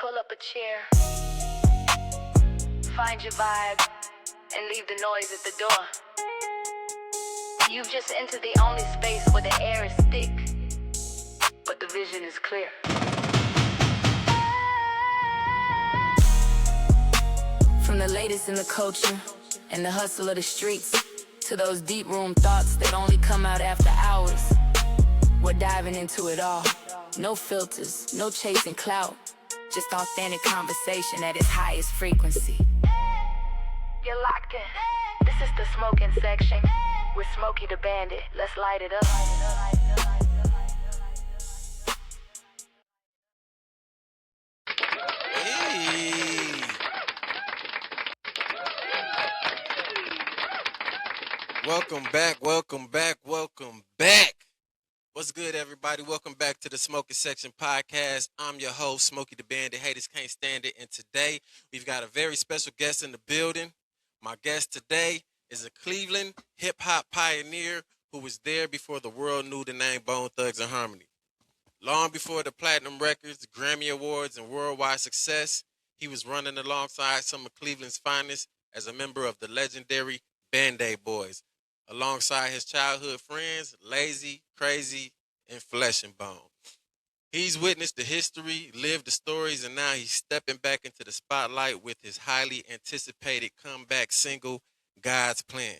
pull up a chair, find your vibe, and leave the noise at the door. You've just entered the only space where the air is thick, but the vision is clear. From the latest in the culture and the hustle of the streets, to those deep room thoughts that only come out after hours, we're diving into it all. No filters, no chasing clout, just authentic conversation at its highest frequency. You're locked in. This is the smoking section. We're Smokey the Bandit. Let's light it up. Hey. Welcome back. What's good, everybody? Welcome back to the Smoking Section Podcast. I'm your host, Smokey the Bandit. Haters can't stand it. And today, we've got a very special guest in the building. My guest today is a Cleveland hip-hop pioneer who was there before the world knew the name Bone Thugs-n-Harmony. Long before the Platinum Records, Grammy Awards, and worldwide success, he was running alongside some of Cleveland's finest as a member of the legendary Band-Aid Boys, alongside his childhood friends, Lazy, Crazy, and Flesh and Bone. He's witnessed the history, lived the stories, and now he's stepping back into the spotlight with his highly anticipated comeback single, God's Plan,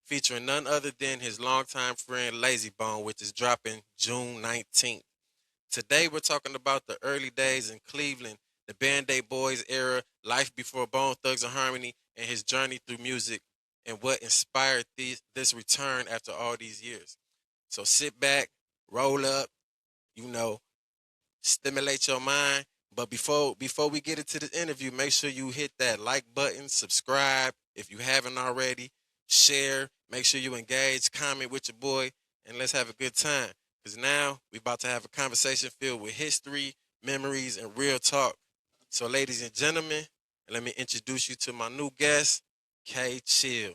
featuring none other than his longtime friend Lazy Bone, which is dropping June 19th. Today we're talking about the early days in Cleveland, the Band-Aid Boys era, life before Bone Thugs-n-Harmony, and his journey through music, and what inspired this return after all these years. So sit back, roll up, stimulate your mind. But before we get into the interview, make sure you hit that like button, subscribe if you haven't already, share, make sure you engage, comment with your boy, and let's have a good time. Because now we're about to have a conversation filled with history, memories, and real talk. So ladies and gentlemen, let me introduce you to my new guest, K Chill.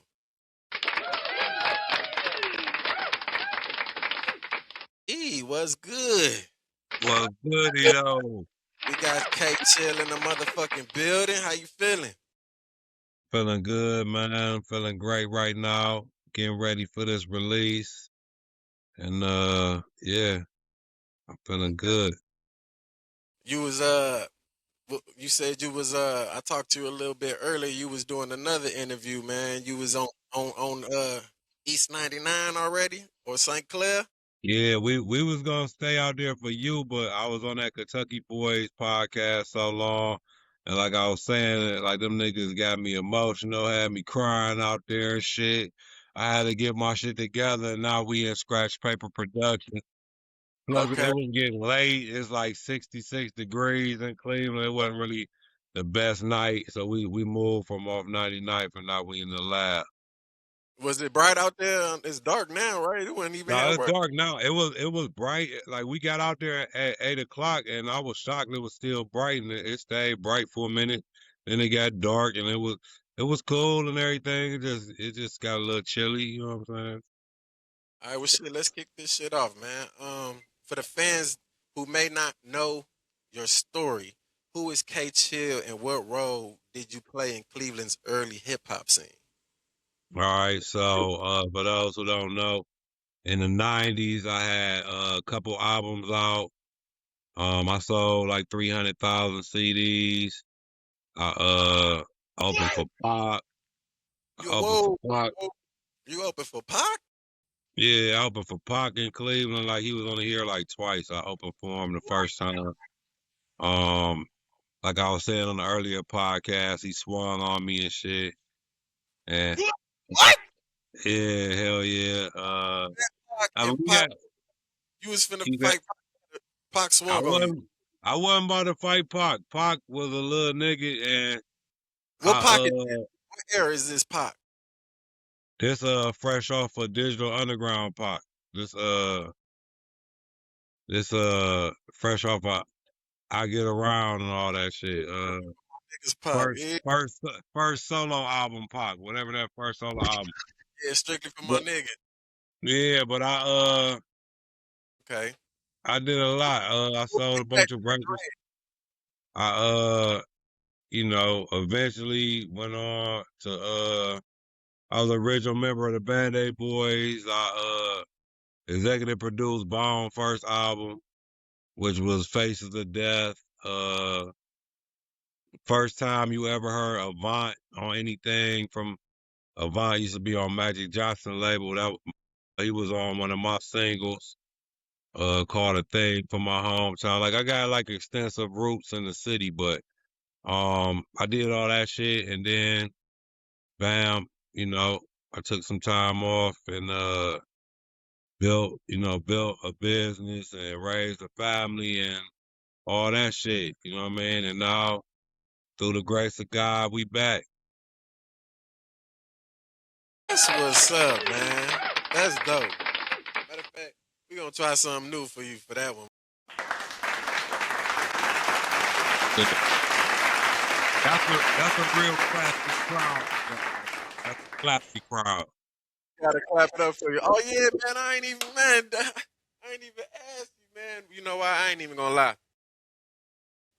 What's good? What's good, yo? We got K Chill in the motherfucking building. How you feeling? Feeling good, man. Feeling great right now. Getting ready for this release. And yeah, I'm feeling good. You was you said you was I talked to you a little bit earlier. You was doing another interview, man. You was on East 99 already or St. Clair? Yeah, we was gonna stay out there for you, but I was on that Kentucky Boys podcast so long. And like I was saying, like them niggas got me emotional, had me crying out there and shit. I had to get my shit together, and now we in Scratch Paper Production. Plus, Okay. it was getting late. It's like 66 degrees in Cleveland. It wasn't really the best night, so we moved from off 99th, and now we in the lab. Was it bright out there? It's dark now, right? It wasn't even No, hell it's bright. dark now. It was bright. Like we got out there at 8 o'clock, and I was shocked it was still bright, and it stayed bright for a minute. Then it got dark, and it was cool and everything. It just got a little chilly. You know what I'm saying? All right, well, shit, let's kick this shit off, man. For the fans who may not know your story, who is K Chill and what role did you play in Cleveland's early hip hop scene? All right. So, for those who don't know, in the '90s, I had a couple albums out. I sold like 300,000 CDs. I opened for Pac. I You opened for whoa, Pac. whoa, you open for Pac? Yeah, I opened for Pac in Cleveland. Like he was only here like twice. I opened for him the first time. Um, like I was saying on the earlier podcast, he swung on me and shit. And What? yeah, hell yeah. Pac I mean, and Pac, you was finna he got, fight Pac I swung on you. wasn't, I wasn't about to fight Pac. Pac was a little nigga, and What Pac is I this? What era is this Pac? this fresh off of Digital Underground Pac. This this fresh off of I Get Around and all that shit. Niggas Pac. First Yeah, first first solo album Pac, whatever that first solo album. yeah, strictly for my But nigga. yeah, but Okay. I did a lot. I What sold a put that bunch of records. I eventually went on to I was an original member of the Band Aid Boys. I executive produced Bone first album, which was Faces of Death. First time you ever heard Avant on anything from Avant used to be on Magic Johnson label. He was on one of my singles, called A Thing for My Hometown. Like I got like extensive roots in the city, but I did all that shit and then bam, you know, I took some time off and built a business and raised a family and all that shit, you know what I mean? And now through the grace of God, we back. That's what's up, man. That's dope. Matter of fact, we're gonna try something new for you for that one. That's a real classic crowd. That's a classic crowd. Gotta clap it up for you. Oh yeah, man. I ain't even man. I ain't even asked you, man. You know why? I ain't even gonna lie.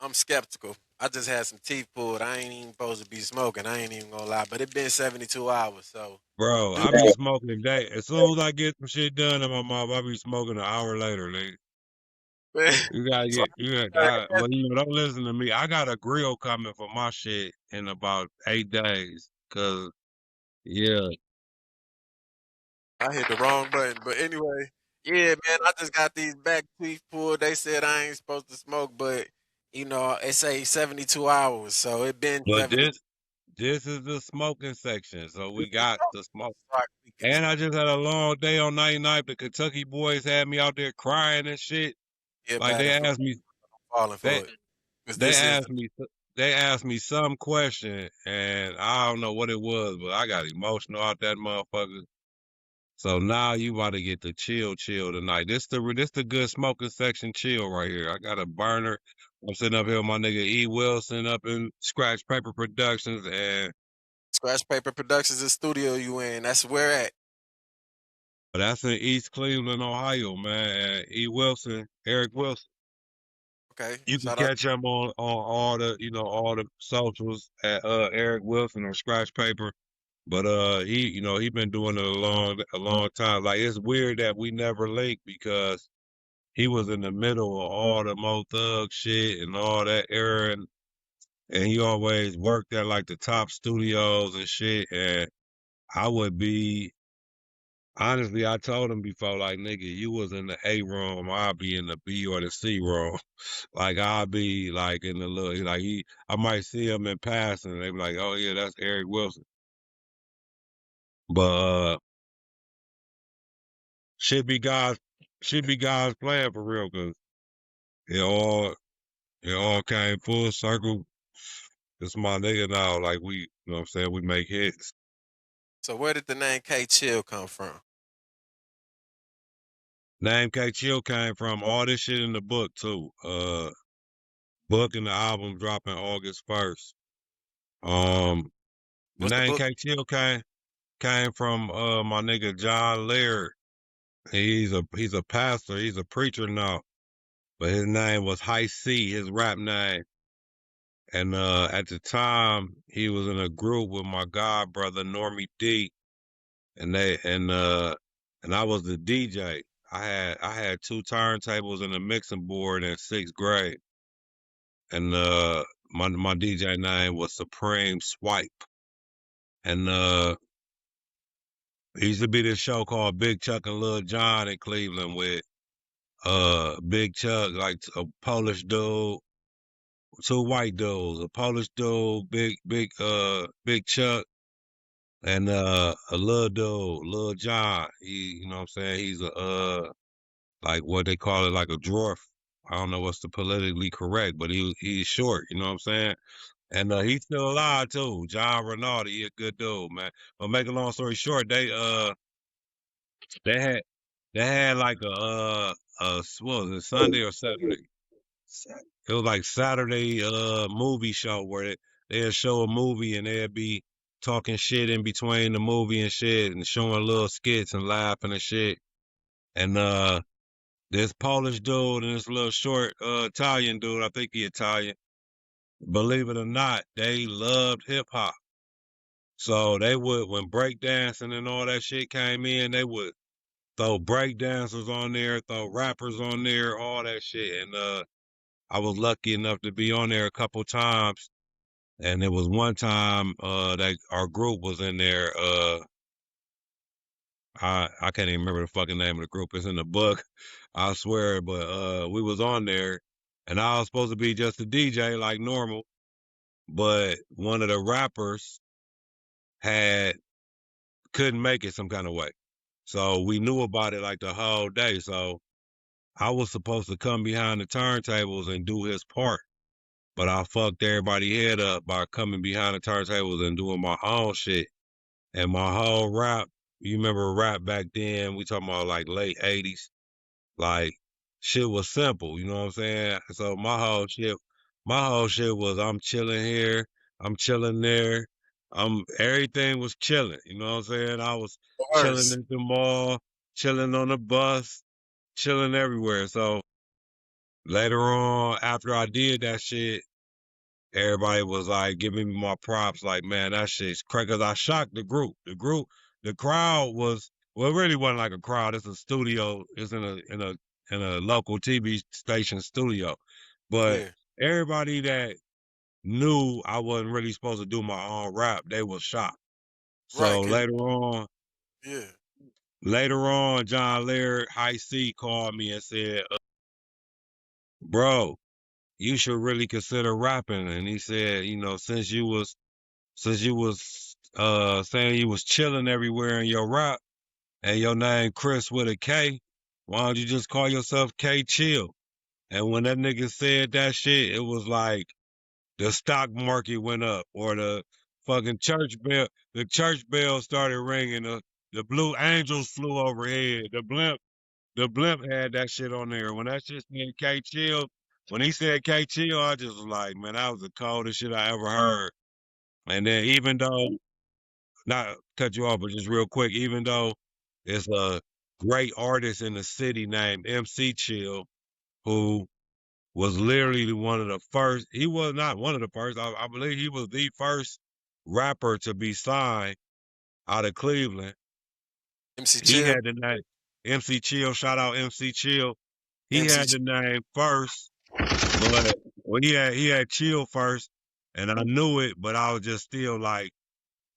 I'm skeptical. I just had some teeth pulled. I ain't even supposed to be smoking. I ain't even gonna lie. But it been 72 hours, so Bro, do I be smoking day. As soon as I get some shit done in my mouth, I be smoking an hour later, nigga. man. You gotta So get, you I, got, well, don't listen to me. I got a grill coming for my shit in about 8 days. Cause, yeah, I hit the wrong button. But anyway, yeah, man. I just got these back teeth pulled. They said I ain't supposed to smoke, but it say 72 hours, so it been but 72. this is the smoking section. So This we is got dope. the smoke. So we can And I just had a long day on night night. The Kentucky boys had me out there crying and shit. get Like better for falling they, for it. Because they this is the asked me, they asked me some question and I don't know what it was, but I got emotional out that motherfucker. So now you about to get the chill tonight. This the good smoking section chill right here. I got a burner. I'm sitting up here with my nigga E. Wilson up in Scratch Paper Productions, and Scratch Paper Productions, the studio you in. That's where at. that's in East Cleveland, Ohio, man. And E. Wilson, Eric Wilson. Okay. You can Shout out. catch him on all the all the socials at Eric Wilson or Scratch Paper. But he been doing it a long time. Like it's weird that we never linked because he was in the middle of all the Mo Thug shit and all that era, and he always worked at like the top studios and shit. And I would be honestly, I told him before, like nigga, you was in the A room, I'll be in the B or the C room. Like I'll be like in the little I might see him in passing, and they be like, oh yeah, that's Eric Wilson. But should be God's should be God's plan for real, cause it all it all came full circle. It's my nigga now. Like you know what I'm saying? We make hits. So where did the name K Chill come from? Name K Chill came from all this shit in the book too. Book and the album dropping August 1st. The What's the name book? K Chill came from my nigga John Laird. He's a pastor, he's a preacher now. But his name was High C, his rap name. And at the time he was in a group with my god brother Normie D, and I was the DJ. I had two turntables and a mixing board in sixth grade, and my DJ name was Supreme Swipe, and it used to be this show called Big Chuck and Lil John in Cleveland with Big Chuck, like a Polish dude, two white dudes, a Polish dude, Big Chuck, and a little dude, Lil John. You know what I'm saying? He's a like what they call it, like a dwarf. I don't know what's the politically correct, but he's short. You know what I'm saying? And he's still alive too. John Rinaldi, he a good dude, man. But make a long story short, they had like what was it, Sunday or Saturday? It was like Saturday movie show where they'd show a movie and they'd be talking shit in between the movie and shit and showing little skits and laughing and shit. And this Polish dude and this little short Italian dude, I think he Italian. believe it or not, they loved hip hop. So they would, when breakdancing and all that shit came in, they would throw breakdancers on there, throw rappers on there, all that shit. And I was lucky enough to be on there a couple times. And there was one time that our group was in there. I can't even remember the fucking name of the group. It's in the book, I swear. But we was on there, and I was supposed to be just a DJ like normal. But one of the rappers had couldn't make it some kind of way. So we knew about it like the whole day. So I was supposed to come behind the turntables and do his part. But I fucked everybody head up by coming behind the turntables and doing my own shit. And my whole rap, you remember rap back then, we talking about like late 80s, like shit was simple, you know what I'm saying? So my whole shit was I'm chilling here, I'm chilling there. Everything was chilling, you know what I'm saying? I was chilling Worse. at the mall, chilling on the bus, chilling everywhere. So later on, after I did that shit, everybody was like giving me my props, like, man, that shit's crazy. Cause I shocked the group. The crowd was, well, it really wasn't like a crowd. It's a studio. It's in a local TV station studio. But Yeah. everybody that knew I wasn't really supposed to do my own rap, they was shocked. Right. So Yeah. later on, John Laird, High C called me and said, bro, you should really consider rapping. And he said, since you was saying you was chilling everywhere in your rap and your name Chris with a K, why don't you just call yourself K Chill? And when that nigga said that shit, it was like the stock market went up or fucking the church bell started ringing, the blue angels flew overhead, the blimp had that shit on there. When that shit said K Chill, when he said K Chill, I just was like, man, that was the coldest shit I ever heard. And then even though not cut you off, but just real quick, even though it's a great artist in the city named MC Chill, who was literally one of the first, he was not one of the first, I believe he was the first rapper to be signed out of Cleveland. MC He Chill. had the name MC Chill, shout out MC Chill. He MC. had the name first, but well, he had Chill first, and I knew it, but I was just still like,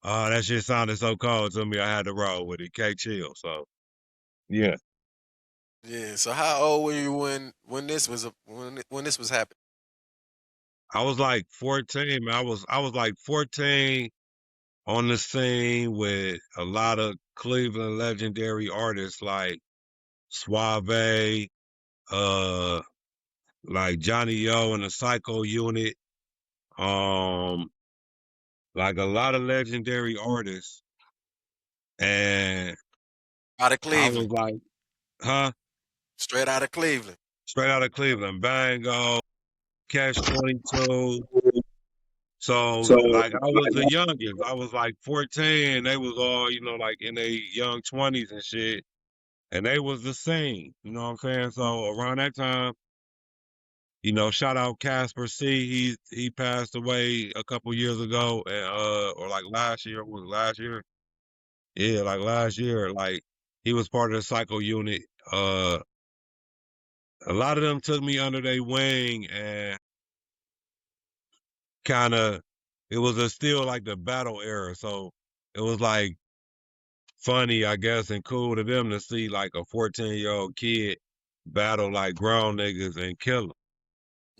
oh, that shit sounded so cold to me. I had to roll with it. K Chill. So yeah, Yeah. So how old were you when this was when this was happening? I was like 14. Man. I was like 14 on the scene with a lot of Cleveland legendary artists like Suave, uh, like Johnny O and the Psycho Unit, um, like a lot of legendary artists, and Out of I was Cleveland. like, huh? Straight out of Cleveland. Straight out of Cleveland, Bango, Catch 22. So So like I was the like youngest. I was like 14. They was all, like in their young 20s and shit. And they was the same. You know what I'm saying? So around that time, shout out Casper C. He passed away a couple years ago and or like last year, was it last year? Yeah, like last year. Like he was part of the Psycho unit. Uh a lot of them took me under their wing and kinda it was still like the battle era. So it was like funny, I guess, and cool to them to see like a 14-year-old kid battle like grown niggas and kill them,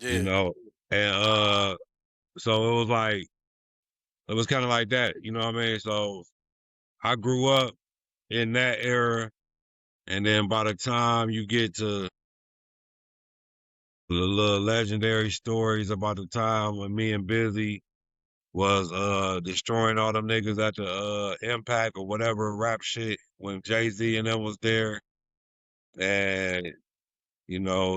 you Yeah. know? And so it was kind of like that, you know what I mean? So I grew up in that era, and then by the time you get to the little legendary stories about the time when me and Busy was destroying all them niggas at the Impact or whatever rap shit when Jay-Z and them was there. And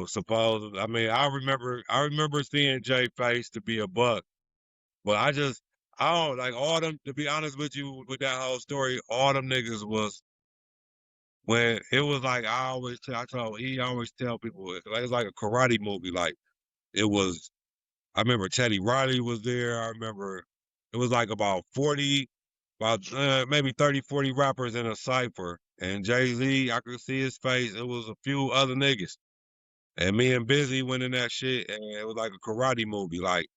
suppose I remember seeing Jay Face to be a buck, but I don't like all them to be honest with you with that whole story, all them niggas was when it was like I always tell people it's like a karate movie. Like it was I remember Teddy Riley was there. I remember it was like about 40, about maybe 30, 40 rappers in a cipher. And Jay-Z, I could see his face. It was a few other niggas. And me and Busy went in that shit, and it was like a karate movie. Like,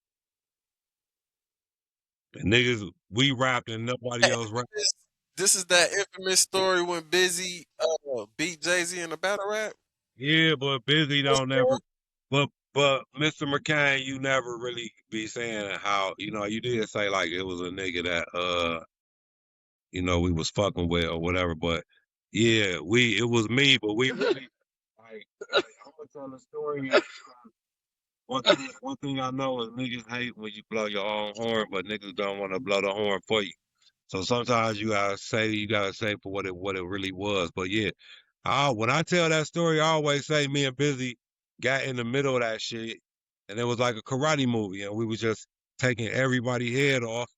niggas, we rapped and nobody else rapped. This, this is that infamous story when Busy beat Jay Z in a battle rap. Yeah, but Busy What's don't going? never. But Mr. McCain, you never really be saying how you did say like it was a nigga that we was fucking with or whatever. But yeah, it was me, but we really like I'm gonna tell the story. One thing I know is niggas hate when you blow your own horn, but niggas don't want to blow the horn for you. So sometimes you gotta say for what it really was. But yeah, when I tell that story, I always say me and Busy got in the middle of that shit, and it was like a karate movie, and we was just taking everybody head off,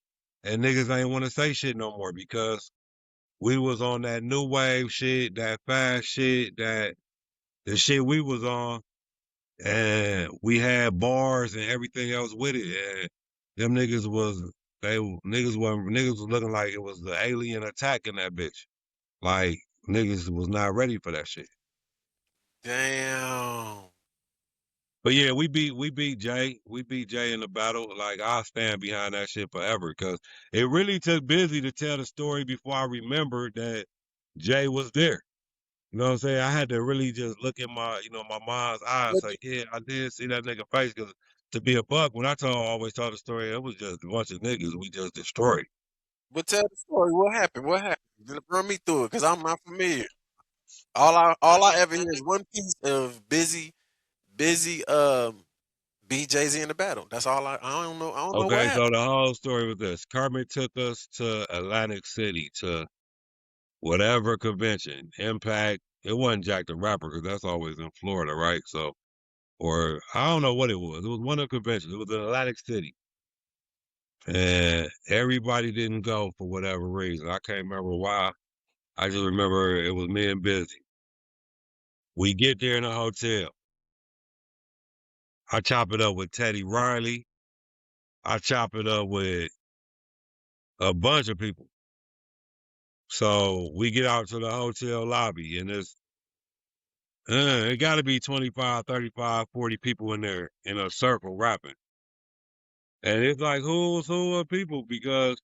and niggas ain't want to say shit no more because we was on that new wave shit, that fast shit, that the shit we was on, and we had bars and everything else with it, and them niggas was looking like it was the alien attack in that bitch. Like niggas was not ready for that shit. Damn. But yeah, we beat Jay. We beat Jay in the battle. Like I'll stand behind that shit forever because it really took Busy to tell the story before I remembered that Jay was there. You know what I'm saying? I had to really just look in my mind's eyes, But, like, yeah, I did see that nigga face. Because to be a buck, when always told the story, it was just a bunch of niggas we just destroyed. but tell the story. What happened? What happened? Run me through it, cause I'm not familiar. All I ever hear is one piece of busy beat Jay Z in the battle. That's all I don't know. I don't know what Okay, happened. so the whole story was this. Kermit took us to Atlantic City to whatever convention, Impact. It wasn't Jack the Rapper because that's always in Florida, right? So, or I don't know what it was. It was one of the conventions. It was in Atlantic City. And everybody didn't go for whatever reason. I can't remember why. I just remember it was me and Busy. We get there in a hotel. I chop it up with Teddy Riley. I chop it up with a bunch of people. So we get out to the hotel lobby and it got to be 25, 35, 40 people in there in a circle rapping. And it's like, who are people? Because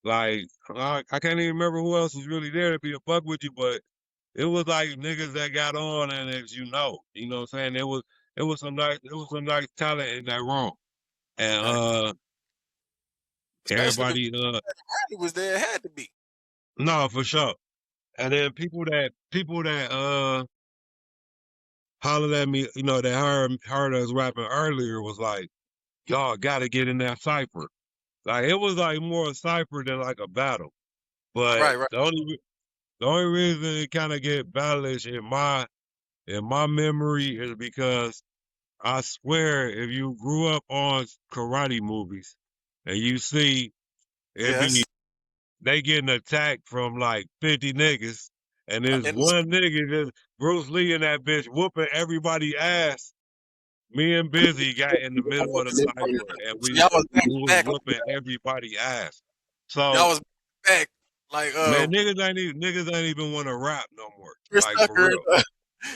like, I can't even remember who else was really there to be a fuck with you, but it was like niggas that got on and as you know what I'm saying? It was some nice talent in that room. And Right. Especially if everybody he was there, it had to be. no, for sure. And then people that hollered at me, that heard us rapping earlier was like, y'all gotta get in that cipher. Like it was like more a cipher than like a battle. But Right, right. the only reason it kind of get battleish in my memory is because I swear if you grew up on karate movies and you see it be Yes. they getting attacked from like 50 niggas and there's And one nigga just Bruce Lee in that bitch whooping everybody ass. Me and Busy got in the middle of the cipher and so we y'all was back we to was back. whooping everybody ass. Y'all So was back like man, niggas ain't even want to rap no more. Chris Like for Tucker real.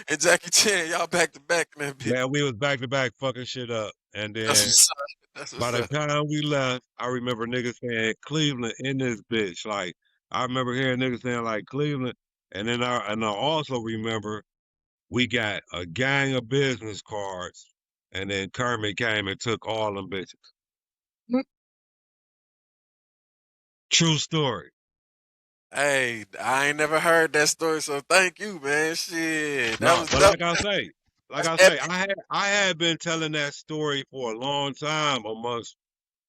and Jackie Chan. Y'all back to back in that bitch. Man, we was back to back fucking shit up. And That's then what's up. That's by what's the up. time we left, I remember niggas saying Cleveland in this bitch. Like I remember hearing niggas saying like Cleveland, and then I also remember we got a gang of business cards, and then Kermit came and took all them bitches. True story. Hey, I ain't never heard that story, so thank you, man. Shit, that No, was but dope. like That's I say, epic. I had been telling that story for a long time amongst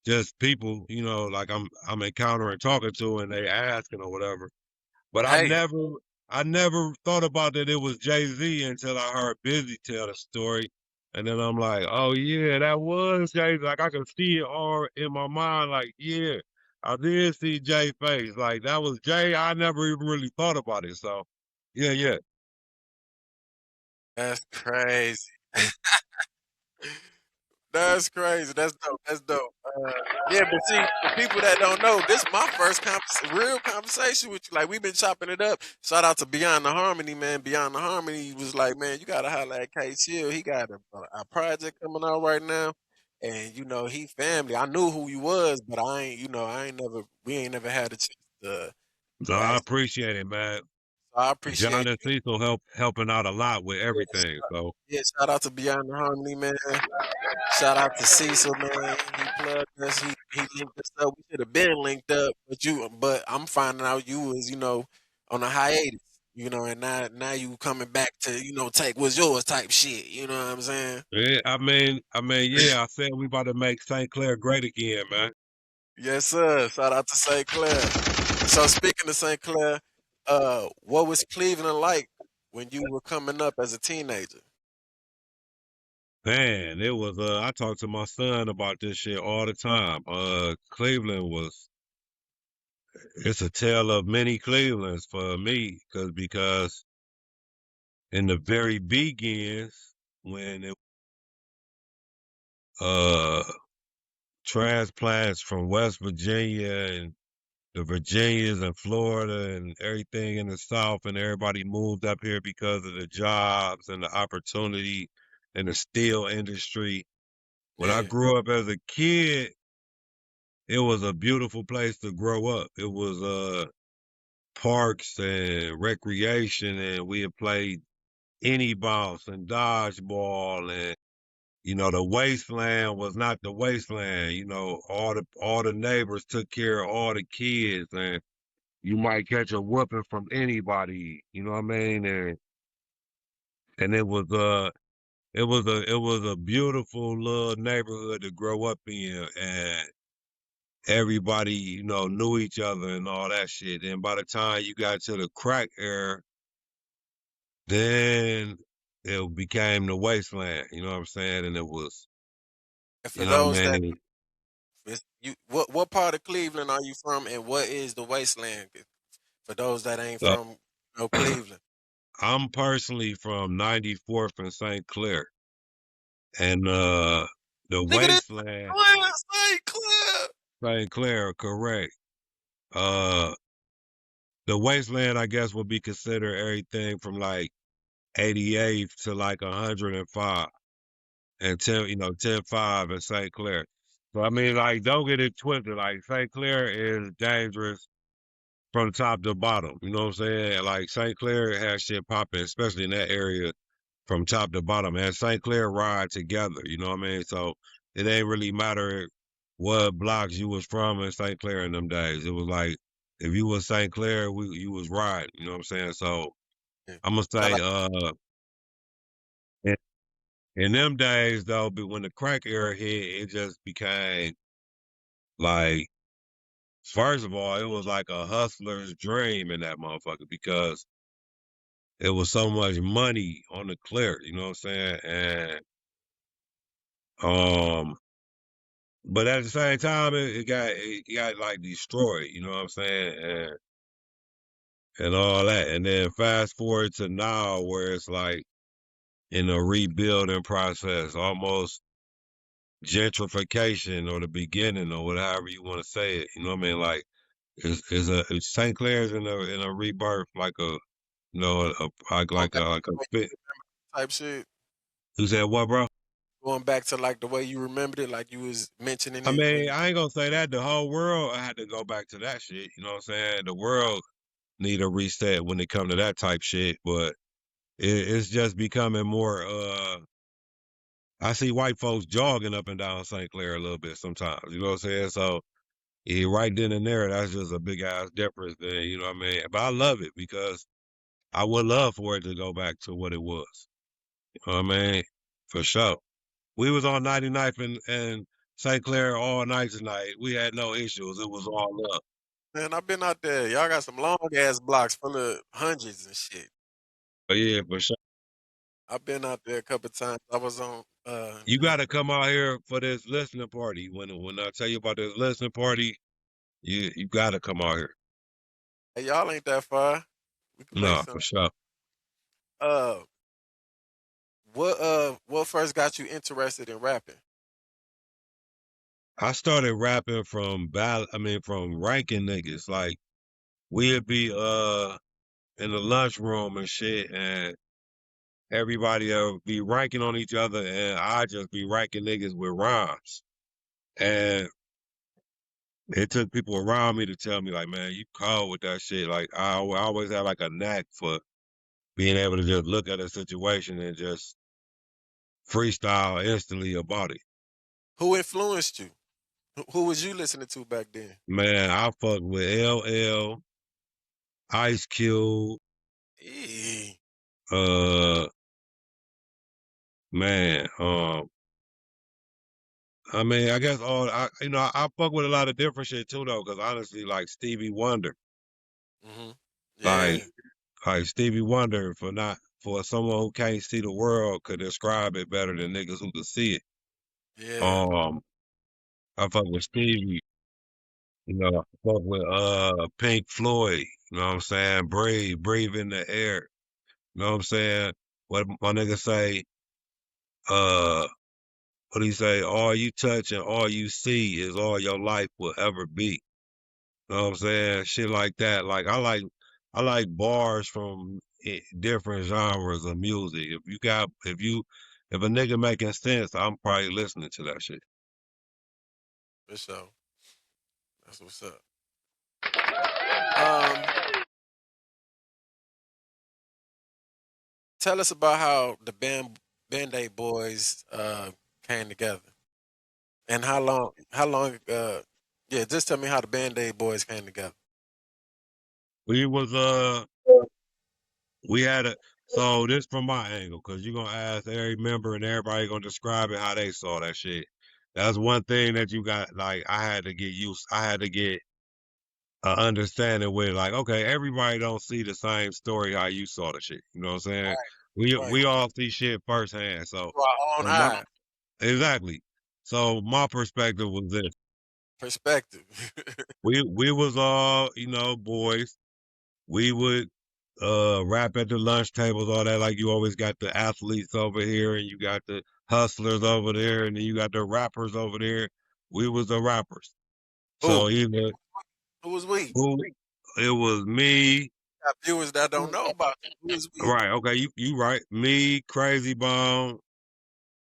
just people, like I'm encountering talking to and they asking or whatever. But Hey, I never thought about that it was Jay-Z until I heard Busy tell the story. And then I'm like, oh yeah, that was Jay. Like I could see it all in my mind, like, yeah, I did see Jay face. Like that was Jay. I never even really thought about it. So yeah, yeah. that's crazy. That's crazy. That's dope. That's dope. Yeah, but see, for people that don't know, this is my first real conversation with you. Like we've been chopping it up. Shout out to Beyond the Harmony, man. Beyond the Harmony was like, man, you gotta holler at K Chill. He got a project coming out right now, and you know he family. I knew who he was, but I ain't, I ain't never, we ain't never had a chance So to I actually. appreciate it, man. So I John appreciate and you. Cecil helping out a lot with Yeah, everything. So yeah, shout out to Beyond the Harmony, man. Shout out to Cecil, man. He plugged us. He linked us up. We should have been linked up, but I'm finding out you was, on a hiatus, and now you coming back to, take what's yours type shit. You know what I'm saying? yeah, yeah, I said we about to make St. Clair great again, man. Yes, sir. Shout out to St. Clair. So speaking of St. Clair, what was Cleveland like when you were coming up as a teenager? Man, it was I talk to my son about this shit all the time. Cleveland was it's a tale of many Clevelands for me, because in the very begins when it uh transplants from West Virginia and the Virginias and Florida and everything in the South, and everybody moved up here because of the jobs and the opportunity in the steel industry. When I Yeah, grew up as a kid, it was a beautiful place to grow up. It was parks and recreation, and we had played any bounce and dodgeball, and the wasteland was not the wasteland. All the neighbors took care of all the kids, and you might catch a whooping from anybody. You know what I mean? And it was a beautiful little neighborhood to grow up in, and everybody knew each other and all that shit. And by the time you got to the crack era, then it became the wasteland. You know what I'm saying? And it was, and for you know what those I that mean? what part of Cleveland are you from, and what is the wasteland? For those that ain't So from no Cleveland. I'm personally from 94th and St. Clair, and the Nigga, this wasteland, Claire, St. Clair. St. Clair, correct. Uh, the wasteland, I guess, would be considered everything from like 88th to like 105, and 10-5 in St. Clair. So I mean, like, don't get it twisted. Like, St. Clair is dangerous from top to bottom. You know what I'm saying? Like, St. Clair has shit popping, especially in that area, from top to bottom. And St. Clair ride together. You know what I mean? So it ain't really matter what blocks you was from in St. Clair in them days. It was like if you was St. Clair, you was riding. You know what I'm saying? So Yeah. I'm gonna Shout say, out. in, in them days though, but when the crack era hit, it just became like, first of all, it was like a hustler's dream in that motherfucker, because it was so much money on the clear. You know what I'm saying? And um, but at the same time, it got like destroyed. You know what I'm saying? And all that. And then fast forward to now, where it's like in a rebuilding process, almost gentrification, or the beginning, or whatever you want to say it. You know what I mean? Like, is St. Clair's in a rebirth, like a like Going like a back like to a the way fit. you type shit. You said what, bro? Going back to like the way you remembered it, like you was mentioning I it when mean, you. I ain't gonna say that. The whole world, I had to go back to that shit. You know what I'm saying? The world need a reset when it come to that type shit. But it's just becoming more. I see white folks jogging up and down St. Clair a little bit sometimes. You know what I'm saying? So yeah, right then and there, that's just a big ass difference. Then you know what I mean? But I love it, because I would love for it to go back to what it was. You know what I mean? For sure. We was on 99th and St. Clair all night tonight. We had no issues. It was all up. Man, I've been out there. Y'all got some long ass blocks full of hundreds and shit. But yeah, for sure. I've been out there a couple times. I was on. You gotta come out here for this listening party. When I tell you about this listening party, you gotta come out here. Hey, y'all ain't that far. We can make No, some. for sure. Uh, what first got you interested in rapping? I started rapping from from ranking niggas. Like we'd be in the lunchroom and shit, and everybody be ranking on each other, and I just be ranking niggas with rhymes. And it took people around me to tell me, like, man, you cold with that shit. Like, I always had like a knack for being able to just look at a situation and just freestyle instantly about it. Who influenced you? Who was you listening to back then? Man, I fuck with LL, Ice Cube, Eh, uh, man, I guess I fuck with a lot of different shit too though, because honestly, like Stevie Wonder, mm-hmm. like Yeah, like Stevie Wonder for someone who can't see the world could describe it better than niggas who can see it. yeah. Um, I fuck with Stevie, I fuck with Pink Floyd, you know what I'm saying? Breathe in the air. You know what I'm saying? What my nigga say, uh what he say, all you touch and all you see is all your life will ever be. You know what I'm saying? Shit like that. Like I like bars from different genres of music. If a nigga making sense, I'm probably listening to that shit. For sure. That's what's up. Um, Tell us about how the Band Aid Boys came together, and yeah, just tell me how the Band Aid Boys came together. We was we had a so this from my angle, cause you're gonna ask every member and everybody gonna describe it how they saw that shit. That's one thing that you got, like I had to get understanding with, like, okay, everybody don't see the same story how you saw the shit. You know what I'm saying? Right. We all see shit firsthand. Through our own So my eye exactly. So my perspective was this. perspective. We was all, boys. We would rap at the lunch tables, all that. Like you always got the athletes over here and you got the hustlers over there and then you got the rappers over there. We was the rappers. So Who? either Who was we? who it was me. Got viewers that don't know about you. Who is we? Right. Okay. You right. Me, Crazy Bone,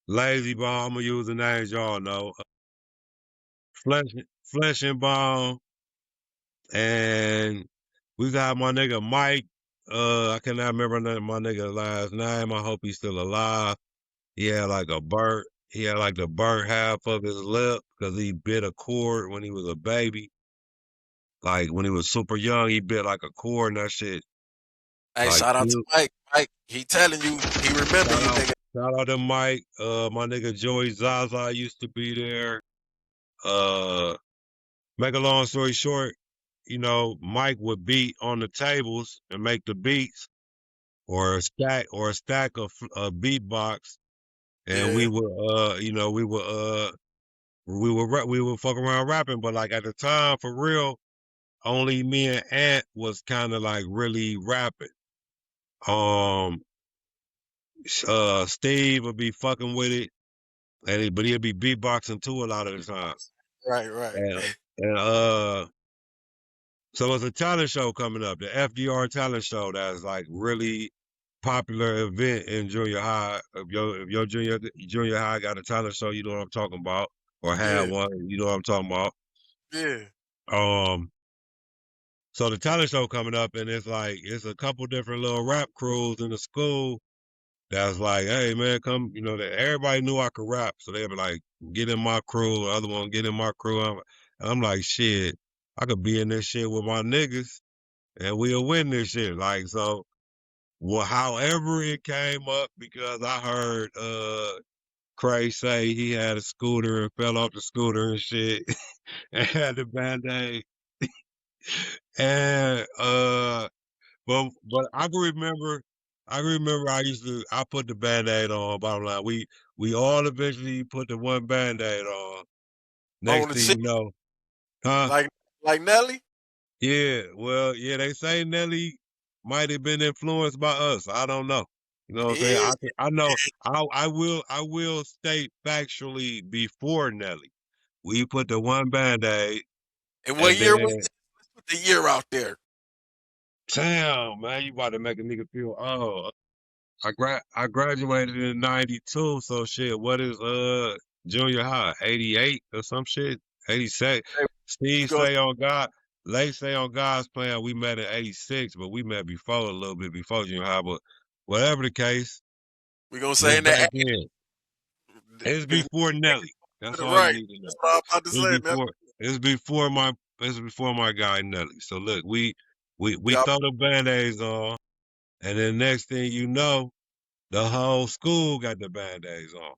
Lazy Bone. I'm gonna use the names y'all know. Flesh, Flesh and Bone, and we got my nigga Mike. I cannot remember my nigga last name. I hope he's still alive. He had like a burnt. He had like the burnt half of his lip because he bit a cord when he was a baby. Like when he was super young, he bit like a cord and that shit. Hey, Like shout out to Mike. Mike, he telling you, he remember shout you, out, nigga. shout out to Mike. My nigga Joey Zaza used to be there. Uh, Make a long story short, Mike would beat on the tables and make the beats, or a stack of beatbox, and Yeah. we would fuck around rapping, but like at the time, for real, only me and Ant was kind of like really rapping. Um, Steve would be fucking with it, but he'd be beatboxing too a lot of the time. Right. And and so it's a talent show coming up, the FDR talent show that's like really popular event in junior high. If your junior high got a talent show, you know what I'm talking about, or had Yeah. one, you know what I'm talking about. Yeah. Um, so the talent show coming up, and it's a couple different little rap crews in the school that's like, hey man, come, that everybody knew I could rap, so they'd be like, get in my crew, the other one get in my crew. And I'm like, shit, I could be in this shit with my niggas, and we'll win this shit. Like so, well, however it came up, because I heard Cray say he had a scooter and fell off the scooter and shit, and had the band-aid, and but I can remember I put the band-aid on. Bottom line, we all eventually put the one band-aid on. On Next the thing shit you know, huh? like Nelly. Yeah, well, yeah, they say Nelly might have been influenced by us. I don't know. You know what I'm saying? Yeah. I know I will state factually before Nelly. we put the one Band-Aid, And what and year was then it? Let's put the year out there. damn, man, you about to make a nigga feel oh. I graduated in '92, so shit. What is junior high? '88 or some shit? '86. Hey, we Steve gonna say on God, Late say on God's plan. We met in '86, but we met before a little bit before junior high. But whatever the case, we gonna say this in that back then. It's because before Nelly. get That's it all you right. need to know. That's what I'm about to It's say, man. before. It's before my. It's before my guy Nelly. So look, we Y'all, throw the band-aids on, and then next thing you know, the whole school got the band-aids on.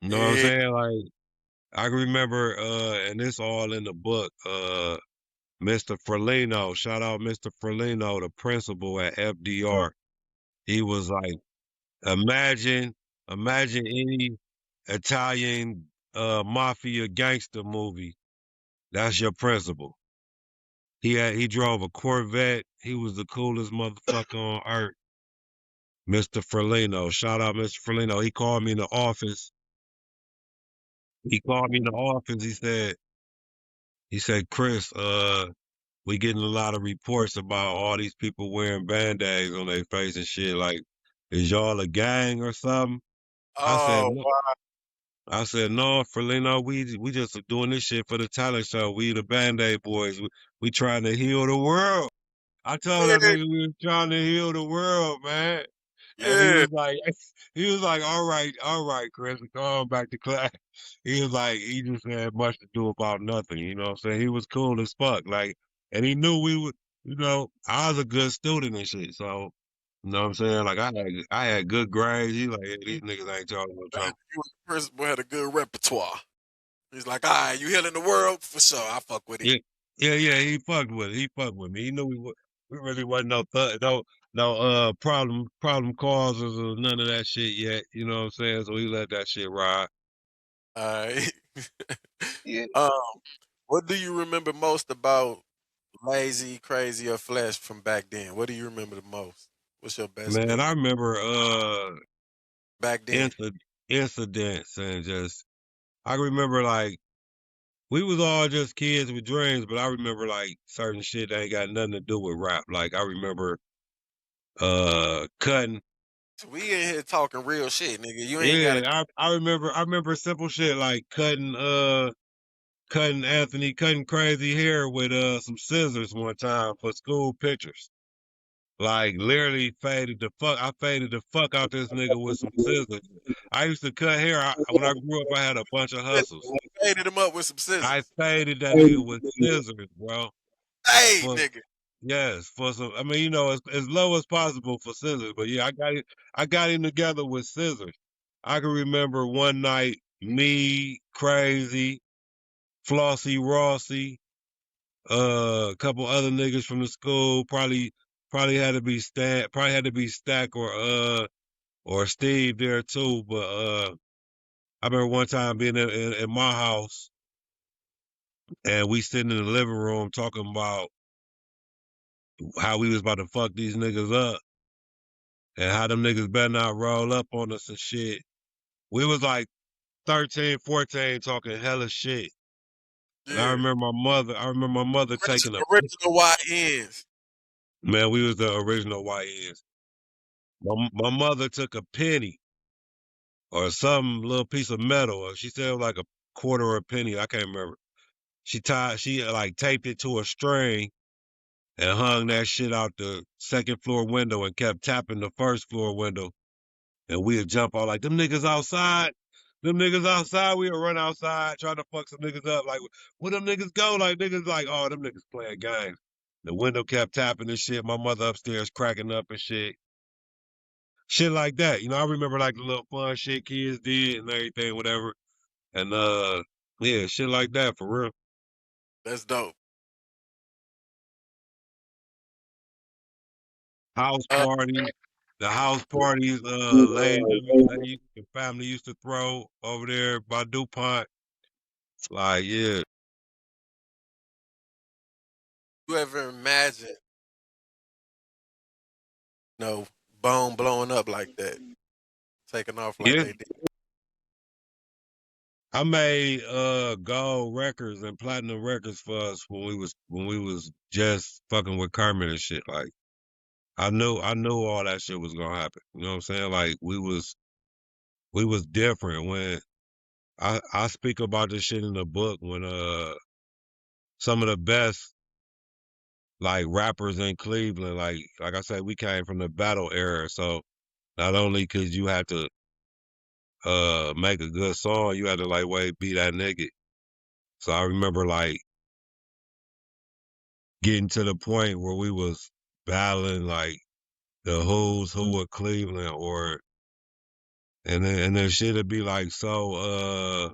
You know what I'm yeah, saying? Like I remember and it's all in the book, Mr. Ferlino, shout out Mr. Ferlino, the principal at FDR. He was like, imagine, imagine any Italian mafia gangster movie. That's your principal. He drove a Corvette. He was the coolest motherfucker on earth. Mr. Ferlino. Shout out Mr. Ferlino. He called me in the office. He called me in the office. He said, Chris, we getting a lot of reports about all these people wearing band-aids on their face and shit. Like, is y'all a gang or something? I said, oh, no. I said, no, Ferlino, we just doing this shit for the talent show. We the Band-Aid boys. We trying to heal the world. I told that yeah, nigga we was trying to heal the world, man. And he yeah. was like, he was like, all right, Chris, come on back to class. He was like, he just had much to do about nothing, you know what I'm saying? He was cool as fuck, like, and he knew we would, I was a good student and shit, so, you know what I'm saying? Like, I had good grades. He like, yeah, these niggas ain't talking no Man, trouble. you and the principal had a good repertoire. He's like, all right, you healing the world for sure. I fuck with it. Yeah, yeah, he fucked with it. He fucked with me. He knew we really wasn't no problem causers or none of that shit yet. You know what I'm saying? So he let that shit ride. All right. Yeah. um, what do you remember most about Lazy, Crazy, or Flesh from back then? What do you remember the most? What's your best Man, memory I remember back then? incident incidents and just I remember like we was all just kids with dreams, but I remember like certain shit that ain't got nothing to do with rap. Like I remember cutting. So we in here talking real shit, nigga. You ain't gotta. Yeah, I remember simple shit like cutting crazy hair with some scissors one time for school pictures. Like literally I faded the fuck out this nigga with some scissors. I used to cut hair. When I grew up, I had a bunch of hustles. Faded him up with some I scissors. faded that nigga with scissors, bro. Hey, For nigga. yes, for some. I mean, as low as possible for scissors. But yeah, I got him together with scissors. I can remember one night, me, Crazy, Flossie, Rossi, a couple other niggas from the school, probably had to be Stack or Steve there too. But I remember one time being in my house and we sitting in the living room talking about how we was about to fuck these niggas up and how them niggas better not roll up on us and shit. We was like 13, 14 talking hella shit. And Yeah. I remember my mother taking a Original YNs. man, we was the original YNs. My mother took a penny or some little piece of metal, or she said it was like a quarter or a penny, I can't remember. She like taped it to a string and hung that shit out the second floor window and kept tapping the first floor window. And we'd jump out like, them niggas outside. Them niggas outside. We'd run outside, try to fuck some niggas up. Like, where them niggas go? Like, niggas like, oh, them niggas playing games. The window kept tapping and shit. My mother upstairs cracking up and shit. Shit like that. I remember like the little fun shit kids did and everything, whatever. And yeah, shit like that for real. That's dope. House Uh, parties, the house parties, the family used to throw over there by DuPont. Like, yeah. you ever imagine, bone blowing up like that, taking off like Yeah. they did? I made gold records and platinum records for us when we was just fucking with Kermit and shit. Like I knew all that shit was gonna happen. You know what I'm saying? Like we was different when I speak about this shit in the book when some of the best like rappers in Cleveland, like I said, we came from the battle era. So not only could you have to make a good song, you had to like wait, be that nigga. So I remember like getting to the point where we was battling like the who's who of Cleveland or and then shit'd be like so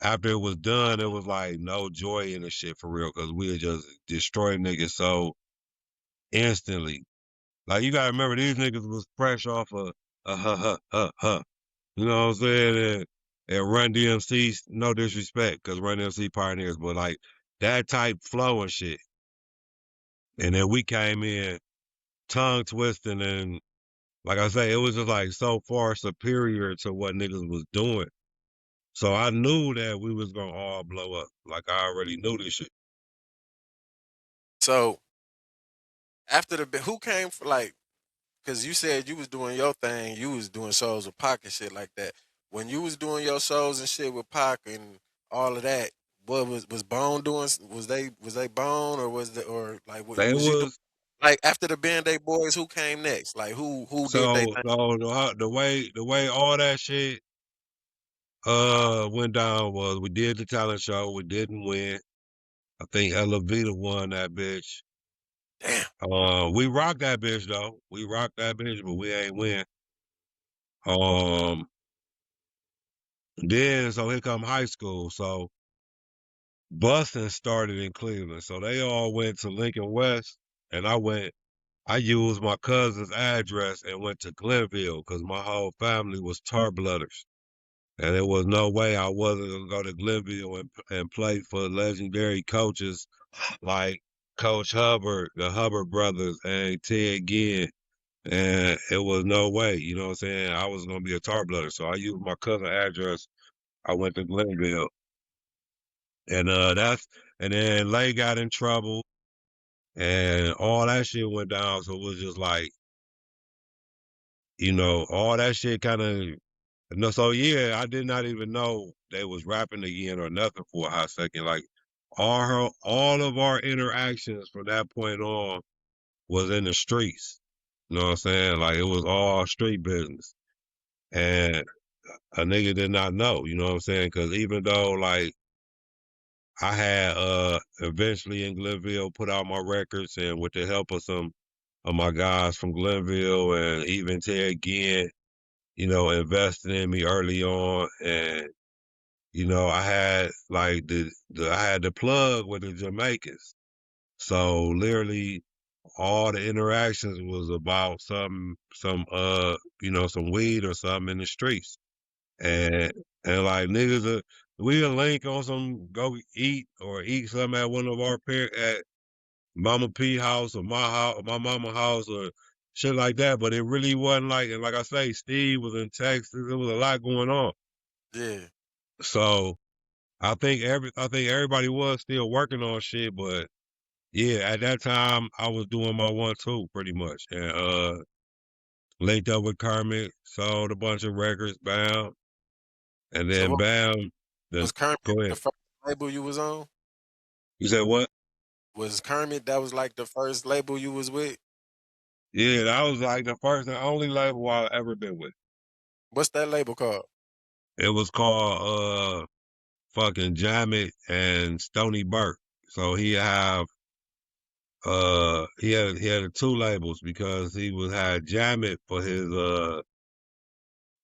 after it was done, it was like no joy in the shit for real, cause we had just destroyed niggas so instantly. Like you gotta remember these niggas was fresh off of huh. You know what I'm saying? And Run DMC, no disrespect, cause Run DMC pioneers, but like that type flow and shit. And then we came in tongue twisting and like I say, it was just like so far superior to what niggas was doing. So I knew that we was gonna all blow up. Like I already knew this shit. So after who came for like, cause you said you was doing your thing, you was doing shows with Pac and shit like that. When you was doing your shows and shit with Pac and all of that, what was Bone doing? Was they Bone or was the or like what They was you doing? was Like after the Band Aid Boys, who came next? Like who did they thing? the way all that shit went down was we did the talent show, we didn't win. I think Ella Vita won that bitch. Damn. We rocked that bitch though. We rocked that bitch, but we ain't win. Um then so here come high school. So busing started in Cleveland. So they all went to Lincoln West and I used my cousin's address and went to Glenville because my whole family was tar blooders. And there was no way I wasn't gonna go to Glenville and play for legendary coaches like Coach Hubbard, the Hubbard brothers, and Ted Ginn. And it was no way, you know what I'm saying? I was gonna be a tar blooder. So I used my cousin's address. I went to Glenville. And and then Lay got in trouble and all that shit went down. So it was just like, all that shit kind of no. So yeah, I did not even know they was rapping again or nothing for a hot second. Like all of our interactions from that point on was in the streets. You know what I'm saying? Like it was all street business, and a nigga did not know. You know what I'm saying? Because even though like I had eventually in Glenville put out my records and with the help of some of my guys from Glenville and even Ted Ginn, invested in me early on and I had like I had the plug with the Jamaicans. So literally all the interactions was about some weed or something in the streets. And like niggas we'll link on some go eat or eat something at one of our parents at Mama P house or my mama house or shit like that. But it really wasn't like and like I say, Steve was in Texas. There was a lot going on. Yeah. So I think everybody was still working on shit, but yeah, at that time I was doing my 1-2 pretty much. And linked up with Kermit, sold a bunch of records, bam. And So then what bam, was then Kermit go the ahead. first label you was on? You said what? Was Kermit that was like the first label you was with? Yeah, that was like the first and only label I ever been with. What's that label called? It was called fucking Jamit and Stony Burke. So he had two labels because he was had Jamit for his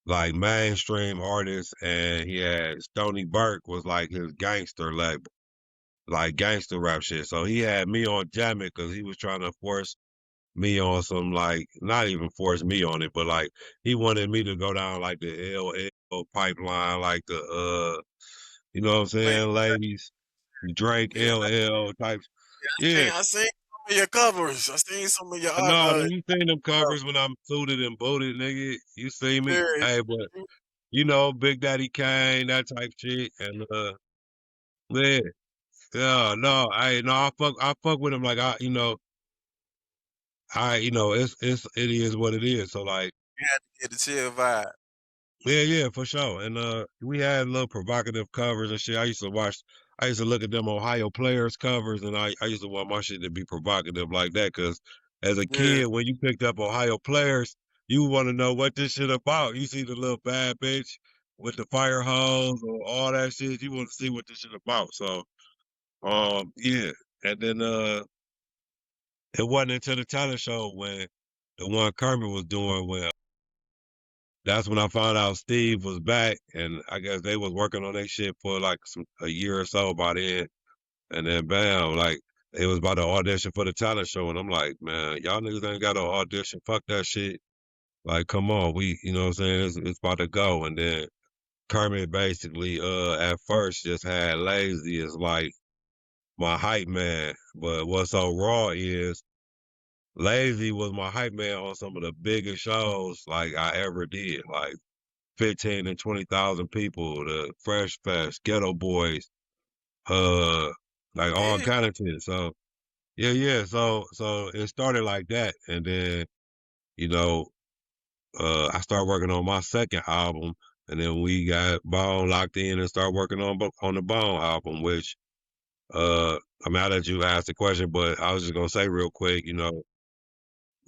like mainstream artists and he had Stony Burke was like his gangster label, like gangster rap shit. So he had me on Jamit because he was trying to force me on some like not even force me on it, but like he wanted me to go down like the LL pipeline, like the you know what I'm Wait, saying, ladies, Drake, yeah, LL types. Yeah. I seen some of your covers. I seen some of your art. No, you seen them covers when I'm suited and booted, nigga. You see me? Yeah, Hey, but Big Daddy Kane, that type shit. And yeah, yeah, no, I fuck with him like it is what it is. So like, You had to get the chill vibe. yeah, yeah, for sure. And we had little provocative covers and shit. I used to look at them Ohio players covers, and I used to want my shit to be provocative like that. Cause as a Yeah. kid, when you picked up Ohio players, you want to know what this shit about. You see the little bad bitch with the fire hose or all that shit. You want to see what this shit about. So, yeah. And then it wasn't until the talent show when the one Kermit was doing when that's when I found out Steve was back, and I guess they was working on their shit for like a year or so by then, and then bam, like they was about to audition for the talent show, and I'm like, man, y'all niggas ain't got to audition, fuck that shit. Like, come on, you know what I'm saying? It's about to go, and then Kermit basically, at first just had Lazy as like my hype man, but what's so raw is Lazy was my hype man on some of the biggest shows like I ever did, like 15 and 20,000 people, the Fresh Fest, Ghetto Boys, uh, like all Yeah. kind of shit. So yeah, yeah. So it started like that, and then you know, I started working on my second album, and then we got Bone locked in and started working on the Bone album, which I'm out let you ask the question, but I was just gonna say real quick,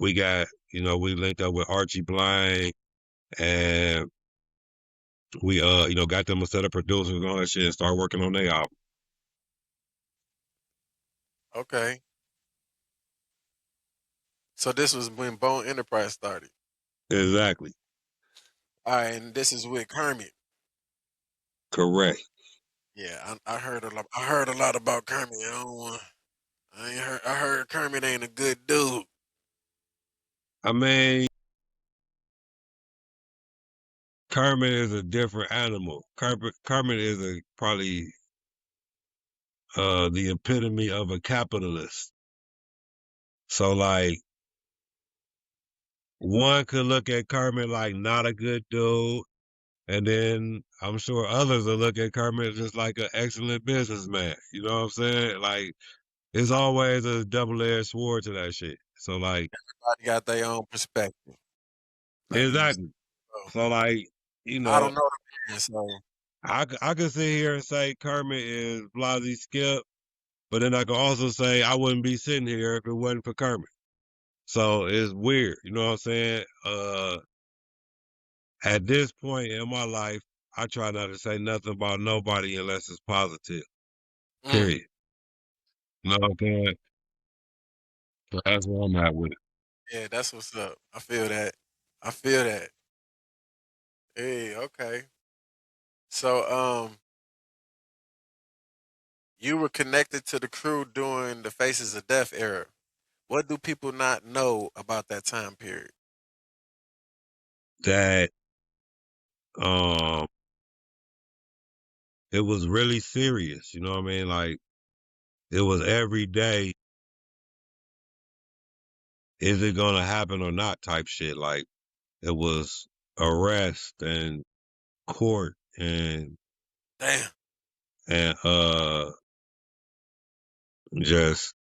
we got, we linked up with Archie Blank and we got them a set of producers and all that shit and start working on their album. Okay. So this was when Bone Enterprise started. Exactly. All right, and this is with Kermit. Correct. Yeah, I heard a lot. I heard a lot about Kermit. I don't want. I ain't heard. I heard Kermit ain't a good dude. I mean, Kermit is a different animal. Kermit is probably the epitome of a capitalist. So like one could look at Kermit like not a good dude, and then I'm sure others will look at Kermit just like an excellent businessman. You know what I'm saying? Like it's always a double-edged sword to that shit. So like Everybody got their own perspective. Like you was. exactly. Oh, So like I don't know the man, so I could sit here and say Kermit is Blasey Skip, but then I could also say I wouldn't be sitting here if it wasn't for Kermit. So it's weird, you know what I'm saying? At this point in my life, I try not to say nothing about nobody unless it's positive. mm, Period. You know what I'm saying? So that's where I'm at with it. yeah, that's what's up. I feel that. I feel that. Hey, okay. So you were connected to the crew during the Faces of Death era. What do people not know about that time period? That um it was really serious, you know what I mean? Like it was every day, is it gonna happen or not type shit. Like it was arrest and court Damn. and just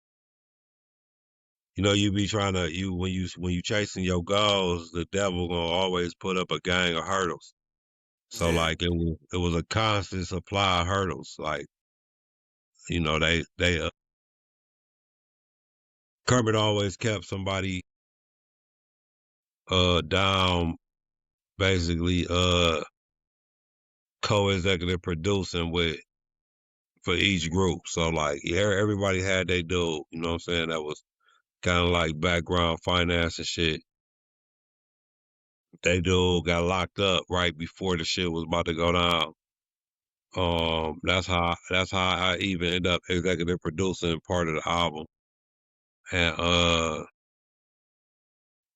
you be trying to you when you chasing your goals, the devil gonna always put up a gang of hurdles. So Yeah. like it was a constant supply of hurdles. Like they Kermit always kept somebody down, basically co-executive producing with for each group. So like yeah, everybody had their dude, you know what I'm saying? That was kind of like background finance and shit. They dude got locked up right before the shit was about to go down. That's how I even end up executive producing part of the album. And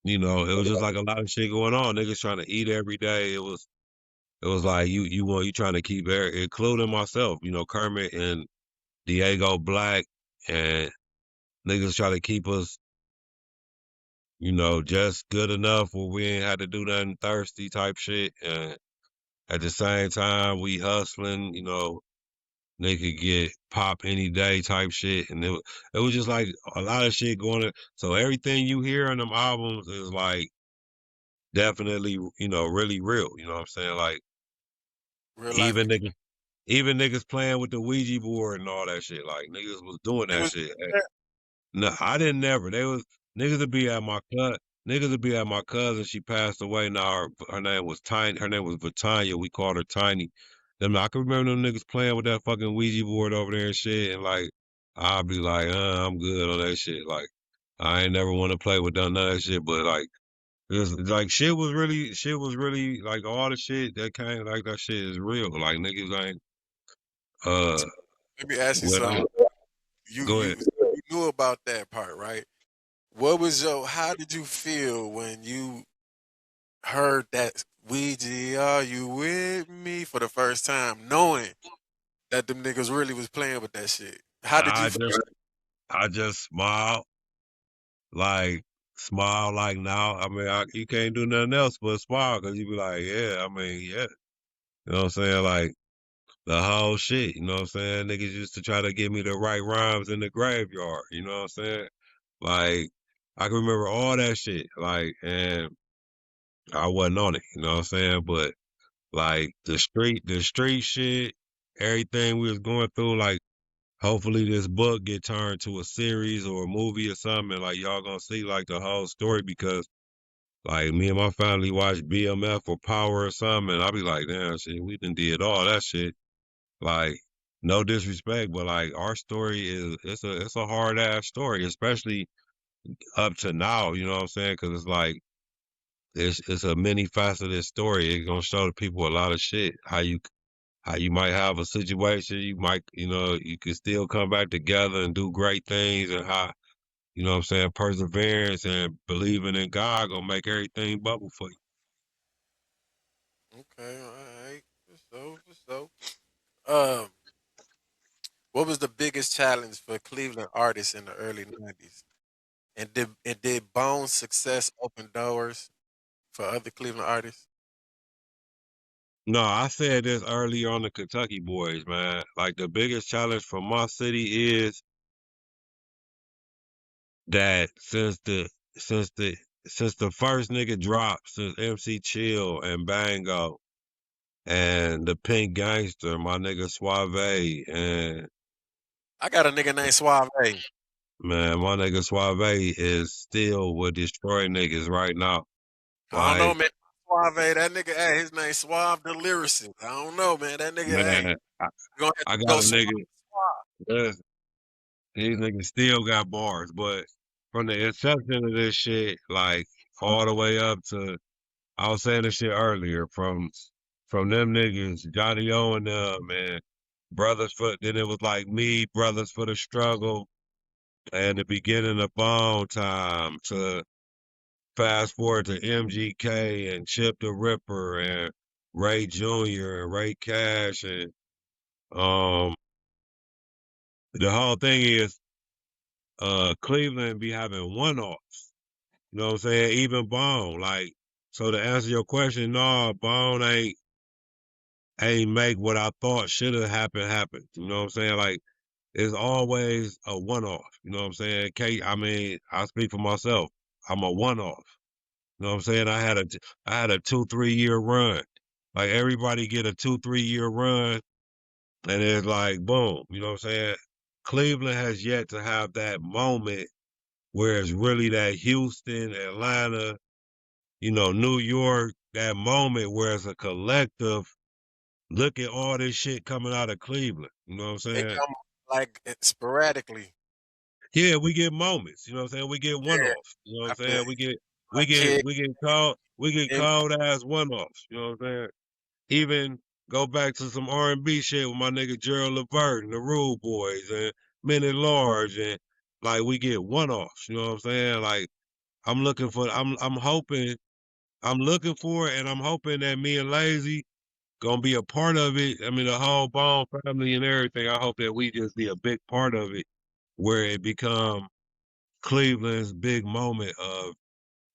it was just like a lot of shit going on. Niggas trying to eat every day. It was like you trying to keep including myself, Kermit and Diego Black and niggas try to keep us, just good enough where we ain't had to do nothing thirsty type shit. And at the same time we hustling, they could get pop any day type shit, and it was just like a lot of shit going on. So everything you hear on them albums is like definitely, really real. You know what I'm saying? Like Real life. even niggas, even niggas playing with the Ouija board and all that shit. Like niggas was doing It that was shit. No, I didn't never. They was niggas would be at my cousin. Niggas would be at my cousin. She passed away. Now her name was Tiny. Her name was Vatanya. We called her Tiny. Them I can remember them niggas playing with that fucking Ouija board over there and shit. And like I'll be like, I'm good on that shit. Like I ain't never want to play with none of that shit. But like it was like shit was really like all the shit that came like that shit is real. Like niggas ain't uh Let me ask you without something. You go you ahead. you knew about that part, right? What was your? How did you feel when you heard that Ouija? Are you with me for the first time, knowing that them niggas really was playing with that shit? How did you I feel? just I just smiled. Like, smile like now. I mean, you can't do nothing else but smile because you be like, yeah, I mean, yeah. You know what I'm saying? Like, the whole shit, you know what I'm saying? Niggas used to try to give me the right rhymes in the graveyard, you know what I'm saying? Like, I can remember all that shit, like, and I wasn't on it, you know what I'm saying? But, like, the street shit, everything we was going through, like, hopefully this book get turned to a series or a movie or something, and, like, y'all gonna see, like, the whole story because like me and my family watch BMF or Power or something, and I be like, damn, shit, we done did all that shit. Like, no disrespect, but like our story is it's a hard ass story, especially up to now. You know what I'm saying? Because it's like it's a many faceted story. It's gonna show the people a lot of shit. How you might have a situation, you might you can still come back together and do great things, and how what I'm saying, perseverance and believing in God gonna make everything bubble for you. Okay, all right, for so. What was the biggest challenge for Cleveland artists in the early '90s? And did Bones' success open doors for other Cleveland artists? No, I said this earlier on the Kentucky boys, man. Like the biggest challenge for my city is that since the first nigga dropped, since MC Chill and Bango and the Pink Gangster, my nigga Suave, and I got a nigga named Suave. man, my nigga Suave is still with destroy niggas right now. I don't know, Like, man. Suave, that nigga, hey, his name Suave the lyricist. I don't know, man. That nigga, hey, man, I, you gonna have I to got go a Suave. nigga. These niggas still got bars, but from the inception of this shit, like all the way up to I was saying this shit earlier, from them niggas, Johnny O and them, and Brothers for then it was like me, Brothers for the Struggle, and the beginning of Bone Time to fast forward to MGK and Chip the Ripper and Ray Jr. and Ray Cash and um the whole thing is Cleveland be having one offs. You know what I'm saying? Even Bone. Like, so to answer your question, no, Bone ain't make what I thought should have happened happen. You know what I'm saying? Like, it's always a one off. You know what I'm saying? I mean, I speak for myself. I'm a one off. You know what I'm saying? I had a 2-3 year run. Like everybody get a 2-3 year run, and it's like boom. You know what I'm saying? Cleveland has yet to have that moment where it's really that Houston, Atlanta, New York, that moment where it's a collective. Look at all this shit coming out of Cleveland. You know what I'm They saying? come like sporadically. Yeah, we get moments. You know what I'm saying? We get one Yeah, offs. You know what I'm I feel saying? We get we like get kid. we get called we get And called as one offs. You know what I'm saying? Even go back to some R&B shit with my nigga Gerald Levert and the Rule Boys and Men at Large, and like we get one offs. You know what I'm saying? Like I'm looking for it, and I'm hoping that me and Lazy gonna be a part of it. I mean, the whole Bone family and everything. I hope that we just be a big part of it, where it become Cleveland's big moment of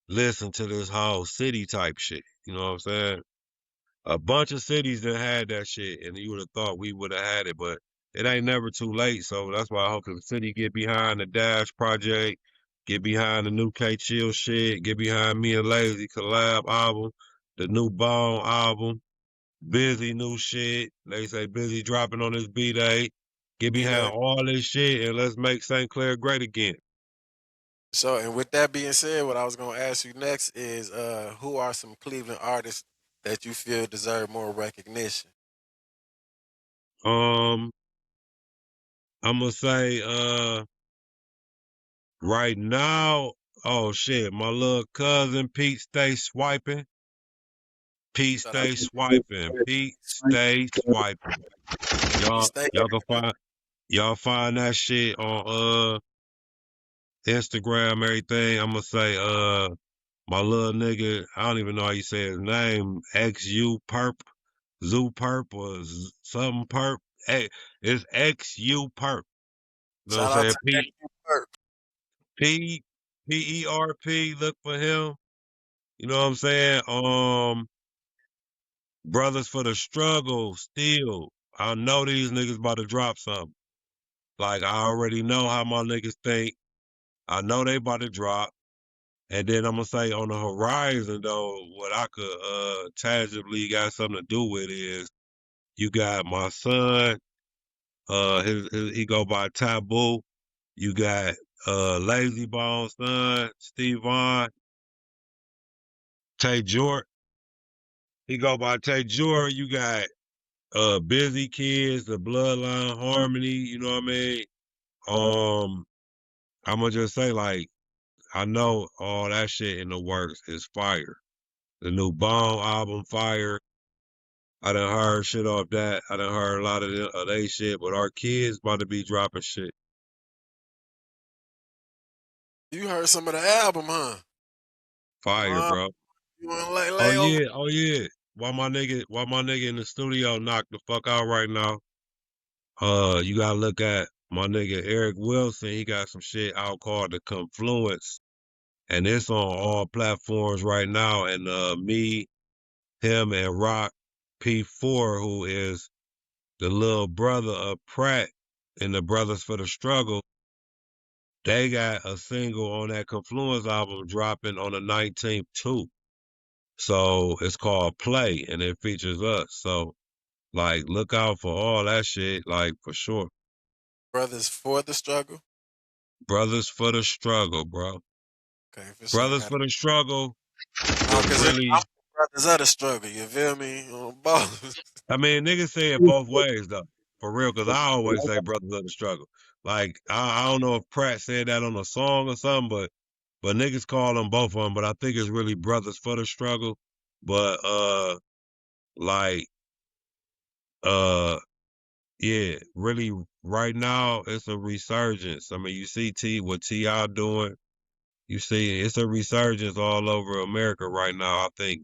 listen to this whole city type shit. You know what I'm saying? A bunch of cities that had that shit, and you would have thought we would have had it, but it ain't never too late. So that's why I hope the city get behind the Dash project, get behind the new K Chill shit, get behind me and Lazy collab album, the new Bone album, Busy new shit. They say Busy dropping on this B-Day. Get Be behind that. all this shit and let's make St. Clair great again. So, and with that being said, what I was gonna ask you next is, who are some Cleveland artists that you feel deserve more recognition? Um, I'm gonna say right now, oh shit, my little cousin Pete stay swiping. Pete Shout out stay to swiping. Pete stay swiping. P Y'all State. y'all can find that shit on Instagram, everything. I'm gonna say my little nigga, I don't even know how you say his name, XU Perp, Zoo Perp or something Perp. Hey, it's XU Perp. You know what I'm Shout out saying? to Extra Perk. P PERP, look for him. You know what I'm saying? Brothers for the struggle, still. I know these niggas about to drop something. Like I already know how my niggas think. I know they about to drop. And then I'm gonna say on the horizon though, what I could tangibly got something to do with is you got my son, he go by Taboo. You got Lazy Bone's son, Steve Vaughn, Tay Jort. He go by Tay Jort. You got Busy Kids, the Bloodline Harmony, you know what I mean? Um, I'm gonna just say like I know all that shit in the works is fire. The new Bone album, fire. I done heard shit off that. I done heard a lot of they shit, but our kids about to be dropping shit. You heard some of the album, huh? Fire, Uh, bro. you want to lay over? Oh yeah. Why my nigga in the studio knocked the fuck out right now? You gotta look at my nigga Eric Wilson. He got some shit out called The Confluence. And it's on all platforms right now. And me, him, and Rock P4, who is the little brother of Pratt and the Brothers for the Struggle, they got a single on that Confluence album dropping on the 19th too. So it's called Play and it features us. So like look out for all that shit, like for sure. Brothers for the struggle. Brothers for the Struggle, bro. Okay, for sure. I Brothers got it. for the Struggle No, was because I'm really brothers of the struggle. You feel me? On both. I mean, niggas say it both ways though, for real. Cause I always say brothers of the struggle. Like I don't know if Pratt said that on a song or something, but niggas call them both of them. But I think it's really brothers for the struggle. But like uh, yeah, really right now it's a resurgence. I mean, you see what T.I. doing. You see, it's a resurgence all over America right now. I think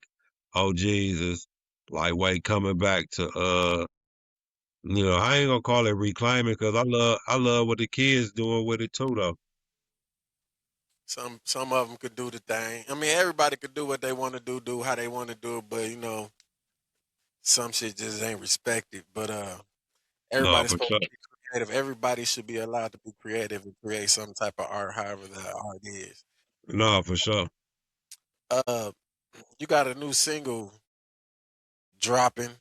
OGs is like way coming back to I ain't gonna call it reclaiming because I love what the kids doing with it too though. Some of them could do the thing. I mean, everybody could do what they want to do how they want to do it. But some shit just ain't respected. But No, everybody's for supposed sure. to be creative. Everybody should be allowed to be creative and create some type of art, however the art is. No, for sure. Uh, you got a new single dropping,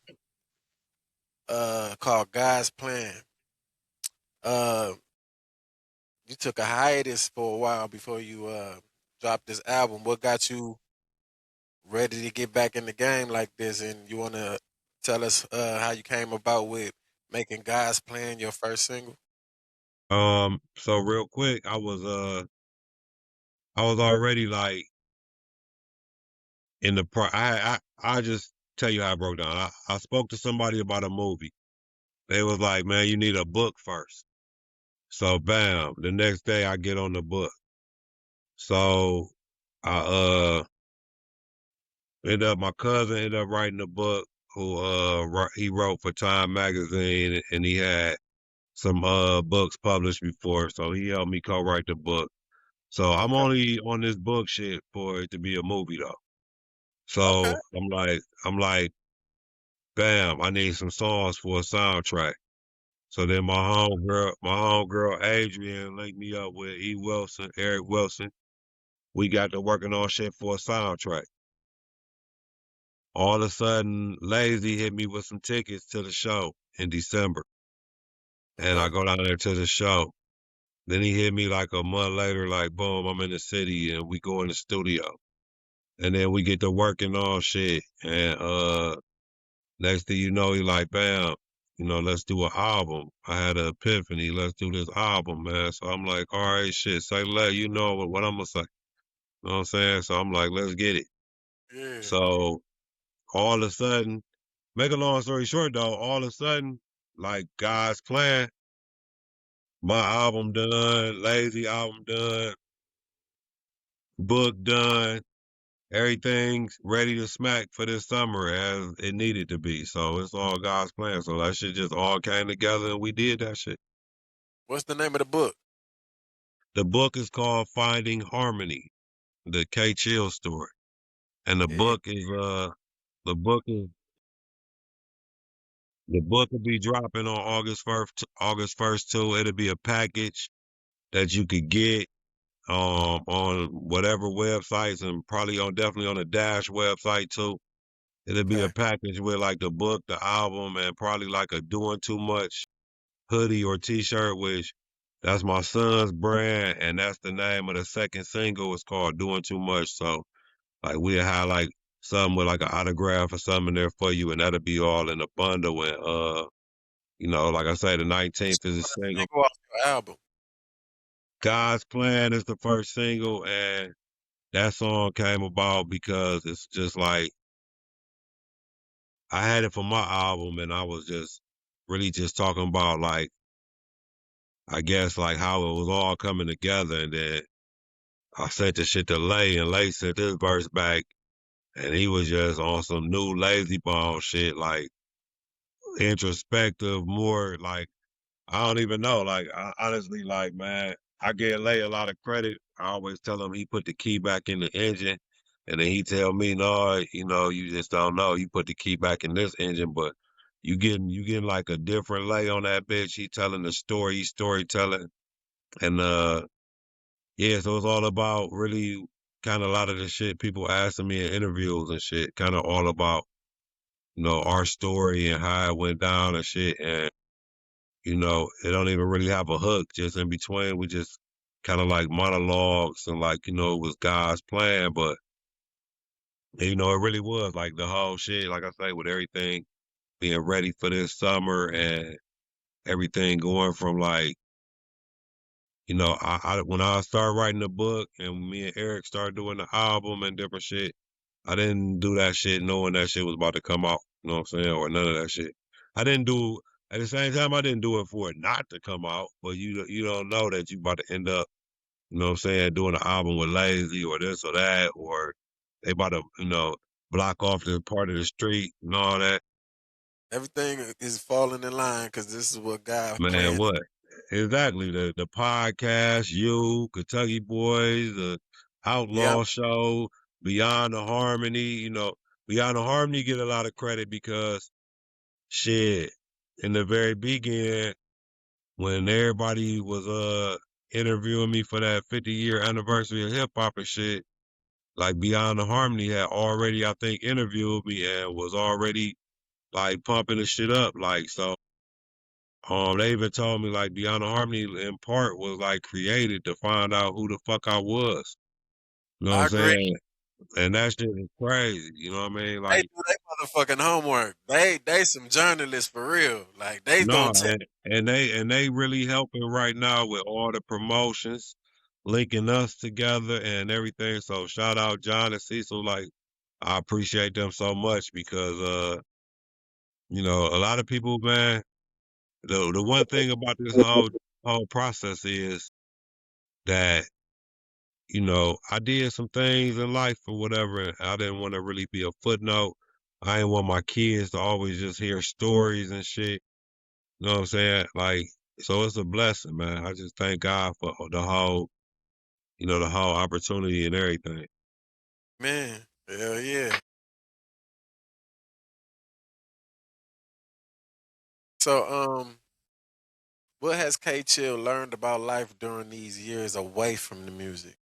called God's Plan. Uh, you took a hiatus for a while before you dropped this album. What got you ready to get back in the game like this? And you want to tell us how you came about with making God's Plan your first single? So real quick, I was already like in the I just tell you how I broke down. I spoke to somebody about a movie. They was like, man, you need a book first. So bam, the next day I get on the book. So I my cousin ended up writing the book who he wrote for Time magazine and he had some books published before, so he helped me co-write the book. So I'm Okay. only on this book shit for it to be a movie though. Okay. So I'm like bam, I need some songs for a soundtrack. So then my homegirl Adrian linked me up with E. Wilson, Eric Wilson. We got to working on shit for a soundtrack. All of a sudden, Lazy hit me with some tickets to the show in December. And I Okay. go down there to the show. Then he hit me like a month later, like, boom, I'm in the city and we go in the studio. And then we get to working on shit. And next thing you know, he like, bam, let's do an album. I had an epiphany. Let's do this album, man. So I'm like, all right, shit, say less. You know what I'm gonna say. You know what I'm saying? So I'm like, let's get it. Yeah. So all of a sudden, make a long story short though, all of a sudden, like God's plan, my album done, Lazy album done, book done, everything's ready to smack for this summer as it needed to be. So it's all God's plan. So that shit just all came together and we did that shit. What's the name of the book? The book is called Finding Harmony, the K Chill story. And Yeah. the book is the book will be dropping on August 1st too. It'll be a package that you could get on whatever websites and probably on definitely on the Dash website too. It'll be a Okay. package with like the book, the album, and probably like a Doing Too Much hoodie or t-shirt, which that's my son's brand, and that's the name of the second single. It's called Doing Too Much. So like we'll have like something with like an autograph or something in there for you, and that'll be all in a bundle. And like I say, the 19th is a First single. single off your album. God's Plan is the first single, and that song came about because it's just like I had it for my album, and I was just really just talking about like I guess like how it was all coming together, and then I sent the shit to Lay, and Lay sent his verse back, and he was just on some new lazy bone shit, like introspective, more like I don't even know. Like I honestly, like man, I give Lay a lot of credit. I always tell him he put the key back in the engine, and then he tell me, no, you just don't know. You put the key back in this engine, but you getting like a different Lay on that bitch. He telling the story, he's storytelling, and yeah. So it's all about really kind of a lot of the shit people asking me in interviews and shit. Kind of all about our story and how it went down and shit, and it don't even really have a hook. Just in between, we just kind of like monologues and like, it was God's plan, but it really was like the whole shit, like I say, with everything being ready for this summer and everything going from like, when I started writing the book and me and Eric started doing the album and different shit, I didn't do that shit knowing that shit was about to come out. You know what I'm saying? Or none of that shit. I didn't do at the same time I didn't do it for it not to come out, but you don't know that you about to end up, you know what I'm saying, doing an album with Lazy or this or that, or they about to, block off this part of the street and all that. Everything is falling in line because this is what God Man, planned. what? Exactly. The podcast, you, Kentucky Boys, the Yeah. Outlaw Show, Beyond the Harmony, Beyond the Harmony get a lot of credit because shit, in the very beginning, when everybody was interviewing me for that 50-year anniversary of hip hop and shit, like Beyond the Harmony had already, I think, interviewed me and was already like pumping the shit up. Like so they even told me like Beyond the Harmony in part was like created to find out who the fuck I was. You know what I I'm agree. saying? And that shit is crazy. You know what I mean? They Like, do their motherfucking homework. They some journalists for real. Like they no, gonna tell. and they really helping right now with all the promotions, linking us together and everything. So shout out John and Cecil. Like, I appreciate them so much because a lot of people, man, the one thing about this whole process is that I did some things in life or whatever, and I didn't want to really be a footnote. I didn't want my kids to always just hear stories and shit. You know what I'm saying? Like, so it's a blessing, man. I just thank God for the whole opportunity and everything. Man, hell yeah. So, what has K Chill learned about life during these years away from the music?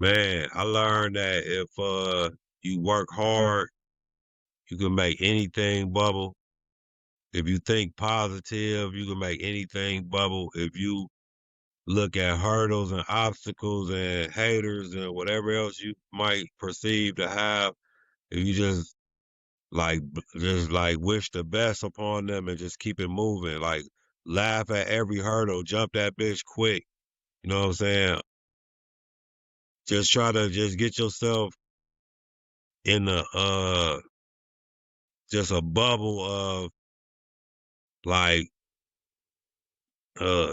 Man, I learned that if you work hard, you can make anything bubble. If you think positive, you can make anything bubble. If you look at hurdles and obstacles and haters and whatever else you might perceive to have, if you just like wish the best upon them and just keep it moving, like laugh at every hurdle, jump that bitch quick. You know what I'm saying? Just try to just get yourself in just a bubble of like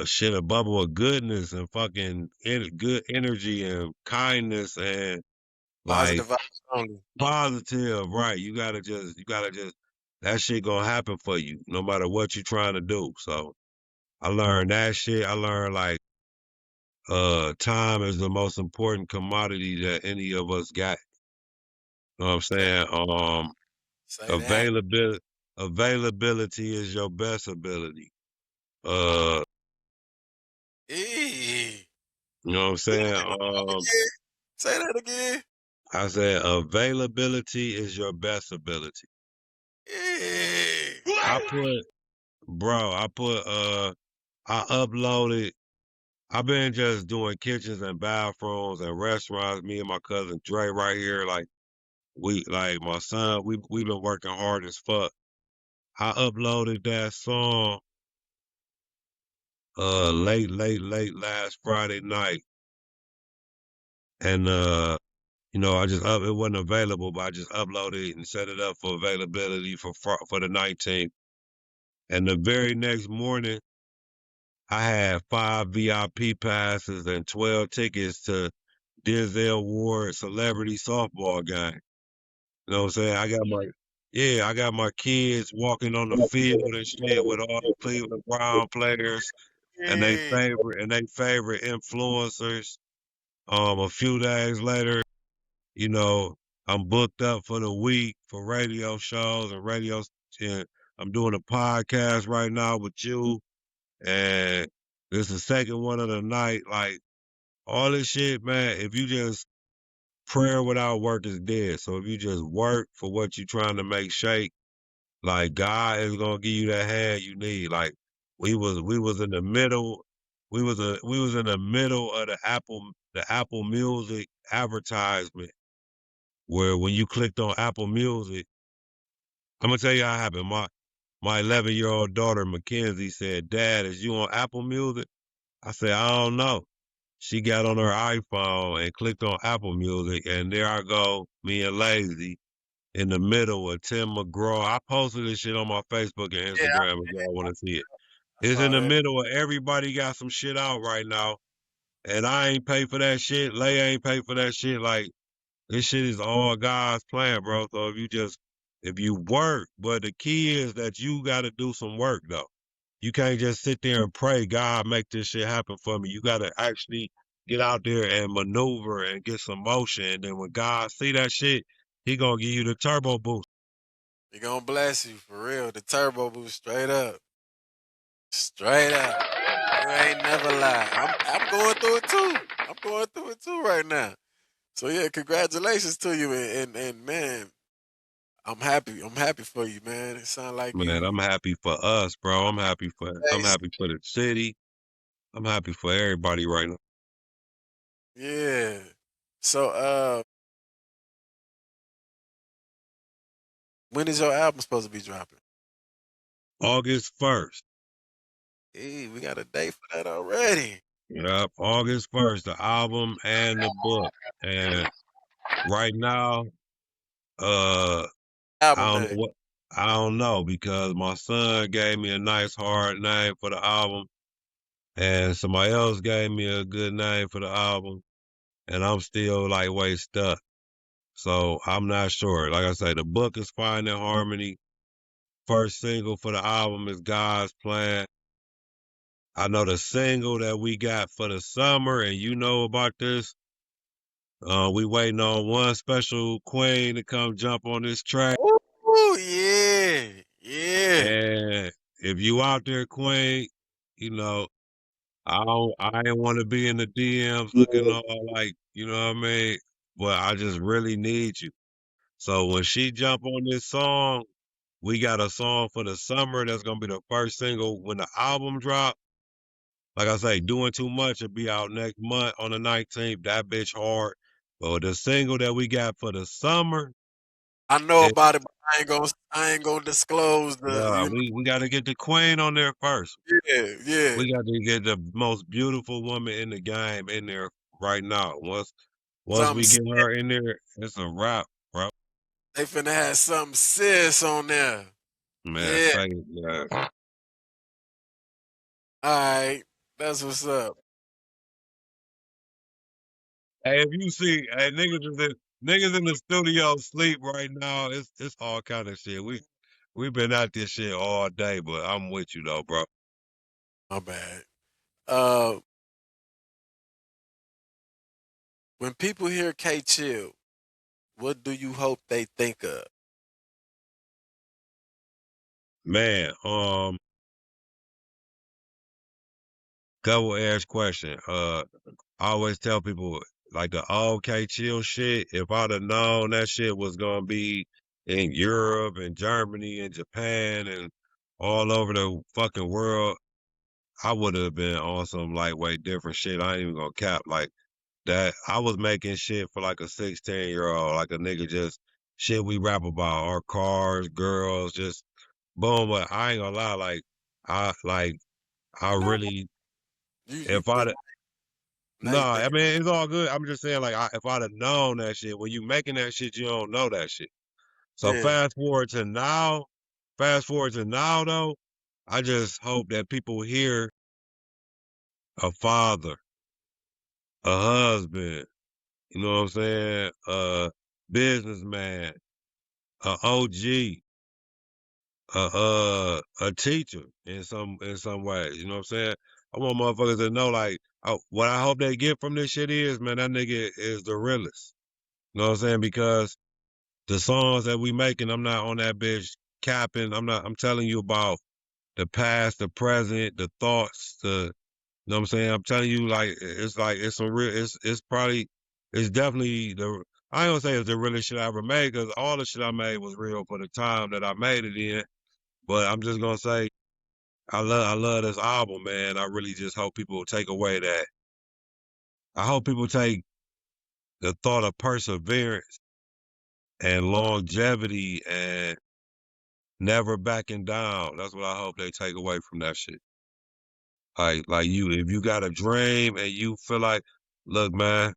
shit, a bubble of goodness and fucking good energy and kindness and like Positive vibes only. positive, right? You gotta just that shit gonna happen for you no matter what you're trying to do. So I learned that shit. I learned like time is the most important commodity that any of us got. You know what I'm Say, saying? say that. Availability availability is your best ability. Uh Eee. you know what I'm Say saying? that again. Say that again. I said availability is your best ability. Eee. I put bro, I uploaded I've been just doing kitchens and bathrooms and restaurants. Me and my cousin Dre right here, like like my son, we been working hard as fuck. I uploaded that song late last Friday night. And I just up it wasn't available, but I just uploaded it and set it up for availability for the 19th. And the very next morning, I had 5 VIP passes and 12 tickets to Denzel Ward celebrity softball game. You know what I'm saying? I got my kids walking on the field and shit with all the Cleveland Brown players and Eee. they favorite influencers. A few days later, you know, I'm booked up for the week for radio shows and and I'm doing a podcast right now with you. And this is the second one of the night. Like all this shit, man, if you just prayer without work is dead. So if you just work for what you're trying to make shake, like God is gonna give you that hand you need. Like we was in the middle, we was in the middle of the Apple Music advertisement where when you clicked on Apple Music, I'm gonna tell you how it happened. My 11-year-old daughter Mackenzie said, "Dad, is you on Apple Music?" I said, "I don't know." She got on her iPhone and clicked on Apple Music, and there I go, me and Lazy in the middle of Tim McGraw. I posted this shit on my Facebook and Yeah, Instagram if y'all want to see it. I It's in saw the that. middle of everybody got some shit out right now, and I ain't pay for that shit. Leia ain't pay for that shit. Like this shit is all God's plan, bro. So if you work, but the key is that you got to do some work though. You can't just sit there and pray, God, make this shit happen for me. You got to actually get out there and maneuver and get some motion. And then when God see that shit, he gonna give you the turbo boost. He gonna bless you for real. The turbo boost straight up. Straight up. You ain't never lie. I'm going through it too. I'm going through it too right now. So yeah, congratulations to you and man, I'm happy. I'm happy for you, man. It sounds like Man, you I'm happy for us, bro. I'm Thanks. happy for the city. I'm happy for everybody right now. Yeah. So when is your album supposed to be dropping? August 1st. Hey, we got a date for that already. Yep, August 1st, the album and the book. And right now, uh, I Album don't know name. what I don't know because my son gave me a nice hard name for the album, and somebody else gave me a good name for the album, and I'm still like way stuck. So I'm not sure. Like I say, the book is Finding Harmony. First single for the album is God's Plan. I know the single that we got for the summer, and you know about this. We waiting on one special queen to come jump on this track. Ooh, yeah. Yeah. if you out there, Queen, you know, I didn't want to be in the DMs looking all like, you know what I mean? But I just really need you. So when she jump on this song, we got a song for the summer that's gonna be the first single when the album drop. Like I say, doing too much will be out next month on the 19th. That bitch hard. But the single that we got for the summer, I know it, about it, but I ain't gonna disclose the yeah, we got to get the queen on there first. yeah, yeah. We got to get the most beautiful woman in the game in there right now. Once Something we s- get her in there, it's a wrap, bro. they finna have something serious on there. Man, Yeah. say it, yeah. Alright. That's what's up. Hey, if you see, hey, niggas in the studio sleep right now. It's all kind of shit. We been at this shit all day, but I'm with you though, bro. My bad. Uh when people hear K Chill, what do you hope they think of? Man, double edged question. I always tell people like the old K chill shit. If I'd have known that shit was gonna be in Europe and Germany and Japan and all over the fucking world, I would have been on some lightweight different shit. I ain't even gonna cap like that. I was making shit for like a 16-year-old, like a nigga just shit we rap about our cars, girls, just boom. But I ain't gonna lie, like I No. really You if I but now no, you I think mean it's all good. I'm just saying, like, if I'd have known that shit, when you making that shit, you don't know that shit. So yeah. fast forward to now, though, I just hope that people hear a father, a husband, you know what I'm saying, a businessman, a OG, a teacher in some ways. You know what I'm saying? I want motherfuckers to know, like, what I hope they get from this shit is, man, that nigga is the realest. You know what I'm saying? Because the songs that we making, I'm not on that bitch capping. I'm telling you about the past, the present, the thoughts, you know what I'm saying? I'm telling you like it's some real it's definitely I ain't gonna say it's the realest shit I ever made because all the shit I made was real for the time that I made it in. But I'm just gonna say I love this album, man. I really just hope people take away that. I hope people take the thought of perseverance and longevity and never backing down. That's what I hope they take away from that shit. Like you, if you got a dream and you feel like, look, man,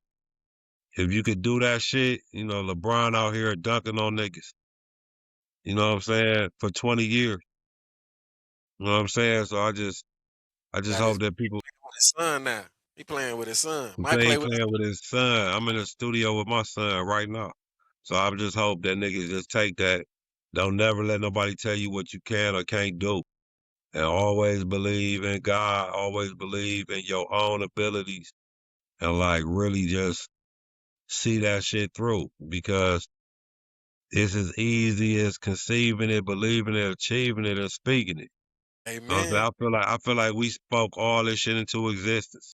if you could do that shit, LeBron out here dunking on niggas. You know what I'm saying? For 20 years. You know what I'm saying? So I just Got his hope that people with his son now. He playing with his son. Might say he play with playing with his son. I'm in the studio with my son right now. So I just hope that niggas just take that. Don't never let nobody tell you what you can or can't do. And always believe in God, always believe in your own abilities, and like really just see that shit through because it's as easy as conceiving it, believing it, achieving it, and speaking it. You know what I'm saying? Amen. I feel like we spoke all this shit into existence.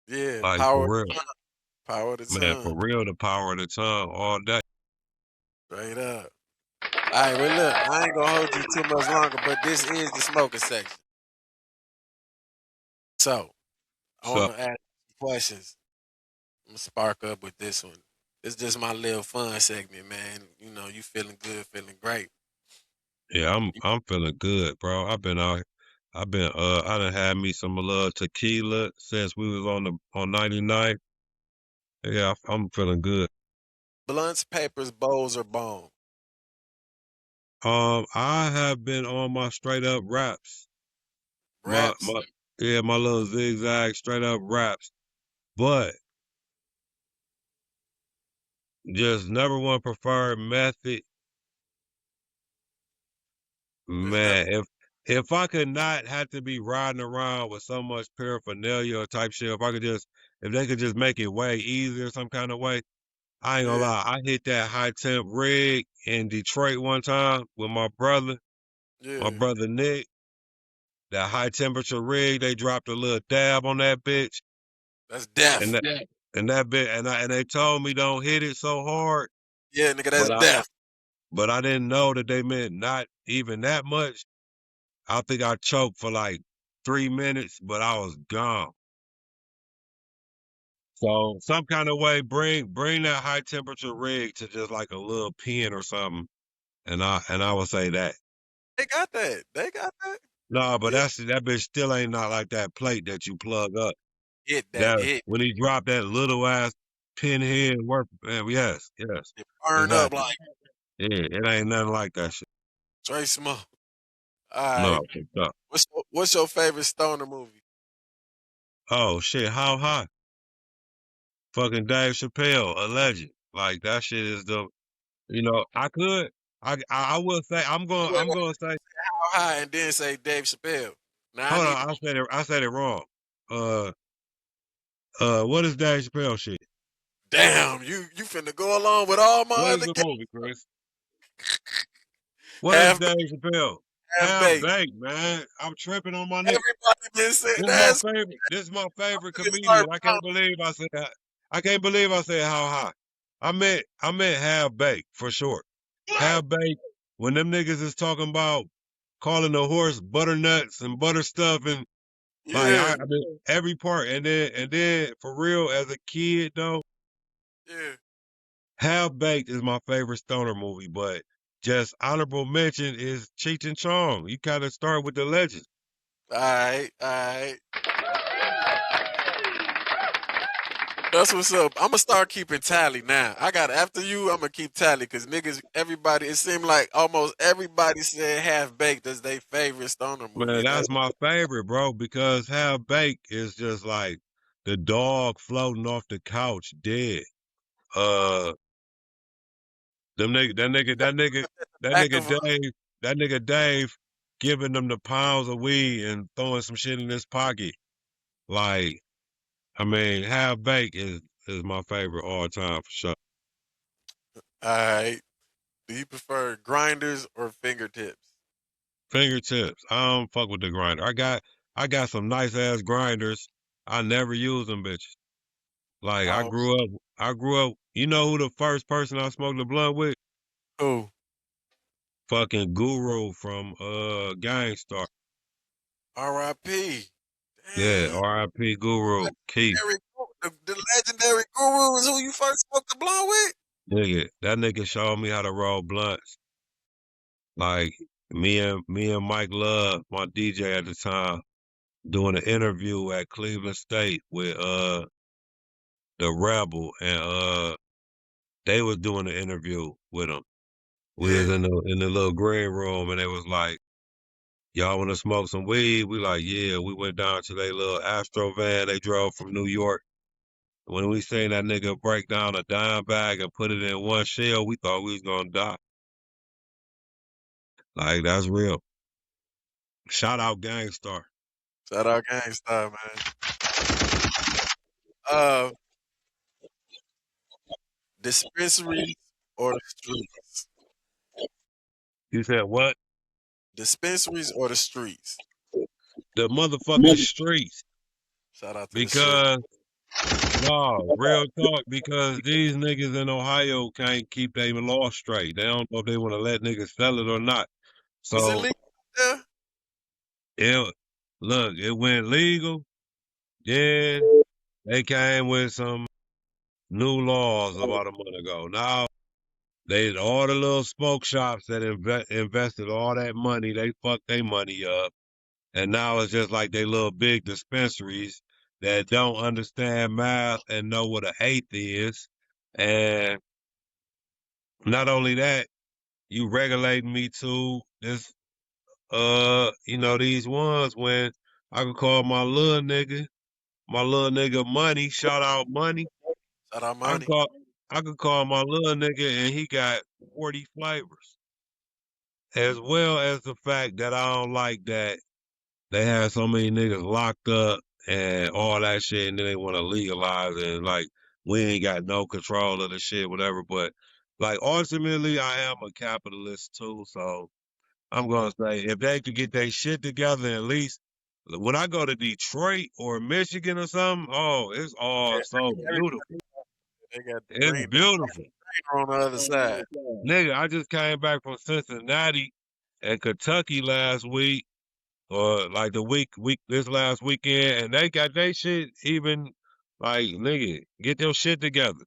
Yeah. Like Power for of real. the tongue. Power of the Man, tongue. for real, the power of the tongue all day. Straight up. All right, well, look, I ain't gonna hold you too much longer, but this is the smoking section. So, I So want to ask you questions. I'm gonna spark up with this one. It's just my little fun segment, man. You know, you feeling good, feeling great. yeah, I'm You I'm feeling good, bro. I done had me some little tequila since we was on 99. Yeah, I'm feeling good. blunts, papers, bowls, or bone. I have been on my straight up raps. My Raps. my yeah, my little zigzag straight up raps. But just number one preferred method, There's never. man. If I could not have to be riding around with so much paraphernalia or type shit, if they could just make it way easier some kind of way, I ain't gonna Yeah, lie. I hit that high temp rig in Detroit one time with my brother yeah. Nick. that high temperature rig, they dropped a little dab on that bitch, That's and death. that bit, and they told me don't hit it so hard, Yeah, nigga, that's but death. I didn't know that they meant not even that much. I think I choked for like 3 minutes, but I was gone. So some kind of way, bring that high temperature rig to just like a little pin or something, and I would say that. They got that. They got that. No, but Yeah. that bitch still ain't not like that plate that you plug up. Hit that That hit. when he dropped that little ass pinhead work, man, yes, It burn up exactly. like Yeah, it ain't nothing like that shit. Trey Smoke. All No, right. fucked up. What's your favorite stoner movie? Oh shit, how high? Fucking Dave Chappelle, a legend. Like that shit is the, I will say Wait, I'm wait, gonna say, how high and then say Dave Chappelle. Now I hold need on, I said it wrong. Uh, what is Dave Chappelle shit? damn, you finna go along with all my What is other the guys. movie, Chris? What is Half Dave Chappelle? half Half baked. baked, man. I'm tripping on my nigga. Everybody been saying This is my that's favorite. This is my favorite niggas start comedian. I can't believe I said how high. I meant half baked for short. Half baked. When them niggas is talking about calling the horse butternuts and butter stuff and like yeah, I mean every part and then for real as a kid though, yeah. Half Baked is my favorite stoner movie, but just honorable mention is Cheech and Chong. You kind of start with the legends. All right, all right. That's what's up. I'm gonna start keeping tally now. I got after you. I'm gonna keep tally because niggas, everybody. It seemed like almost everybody said Half Baked as their favorite stoner movie, Man, and that's that's my favorite, bro, because Half Baked is just like the dog floating off the couch dead. Uh, them nigga, that back of nigga Dave, that nigga Dave giving them the pounds of weed and throwing some shit in his pocket. Like, I mean, Half Baked is my favorite all time for sure. all right. Do you prefer grinders or fingertips? Fingertips. I don't fuck with the grinder. I got some nice ass grinders. I never use them bitches. Like I don't I grew up. You know who the first person I smoked a blunt with? know. Fucking Guru from Gangstar. R.I.P. Yeah, Damn. R.I.P. Guru. Keith. The legendary guru is who you first smoked the blunt with? Nigga, that nigga showed me how to roll blunts. Like me and Mike Love, my DJ at the time, doing an interview at Cleveland State with the Rebel and they was doing an interview with him. We was Yeah. in the little green room and they was like, y'all wanna smoke some weed? We like, yeah. We went down to their little Astro van they drove from New York. When we seen that nigga break down a dime bag and put it in one shell, we thought we was gonna die. Like that's real. Shout out Gangstar. Shout out Gangstar, man. Uh, dispensaries or the streets? You said what? Dispensaries or the streets? The motherfucking streets. Shout out to the street. Because no, real talk, because these niggas in Ohio can't keep their law straight. They don't know if they wanna let niggas sell it or not. Was it So legal there? it look, it went legal. Then they came with some new laws about a month ago. Now they all the little smoke shops that invested all that money, they fucked their money up, and now it's just like they little big dispensaries that don't understand math and know what an eighth is, and not only that, you regulating me to this, these ones when I could call my little nigga Money, shout out Money. Shout out I could money. call I could call my little nigga and he got 40 flavors. As well as the fact that I don't like that they have so many niggas locked up and all that shit and then they want to legalize it and like we ain't got no control of the shit, whatever. But like ultimately I am a capitalist too, so I'm gonna say if they could get their shit together, at least when I go to Detroit or Michigan or something, oh, it's all so beautiful. They got the It's green beautiful. on the other side. Nigga, I just came back from Cincinnati and Kentucky last week, or like the week this last weekend, and they got their shit even like nigga, get your shit together.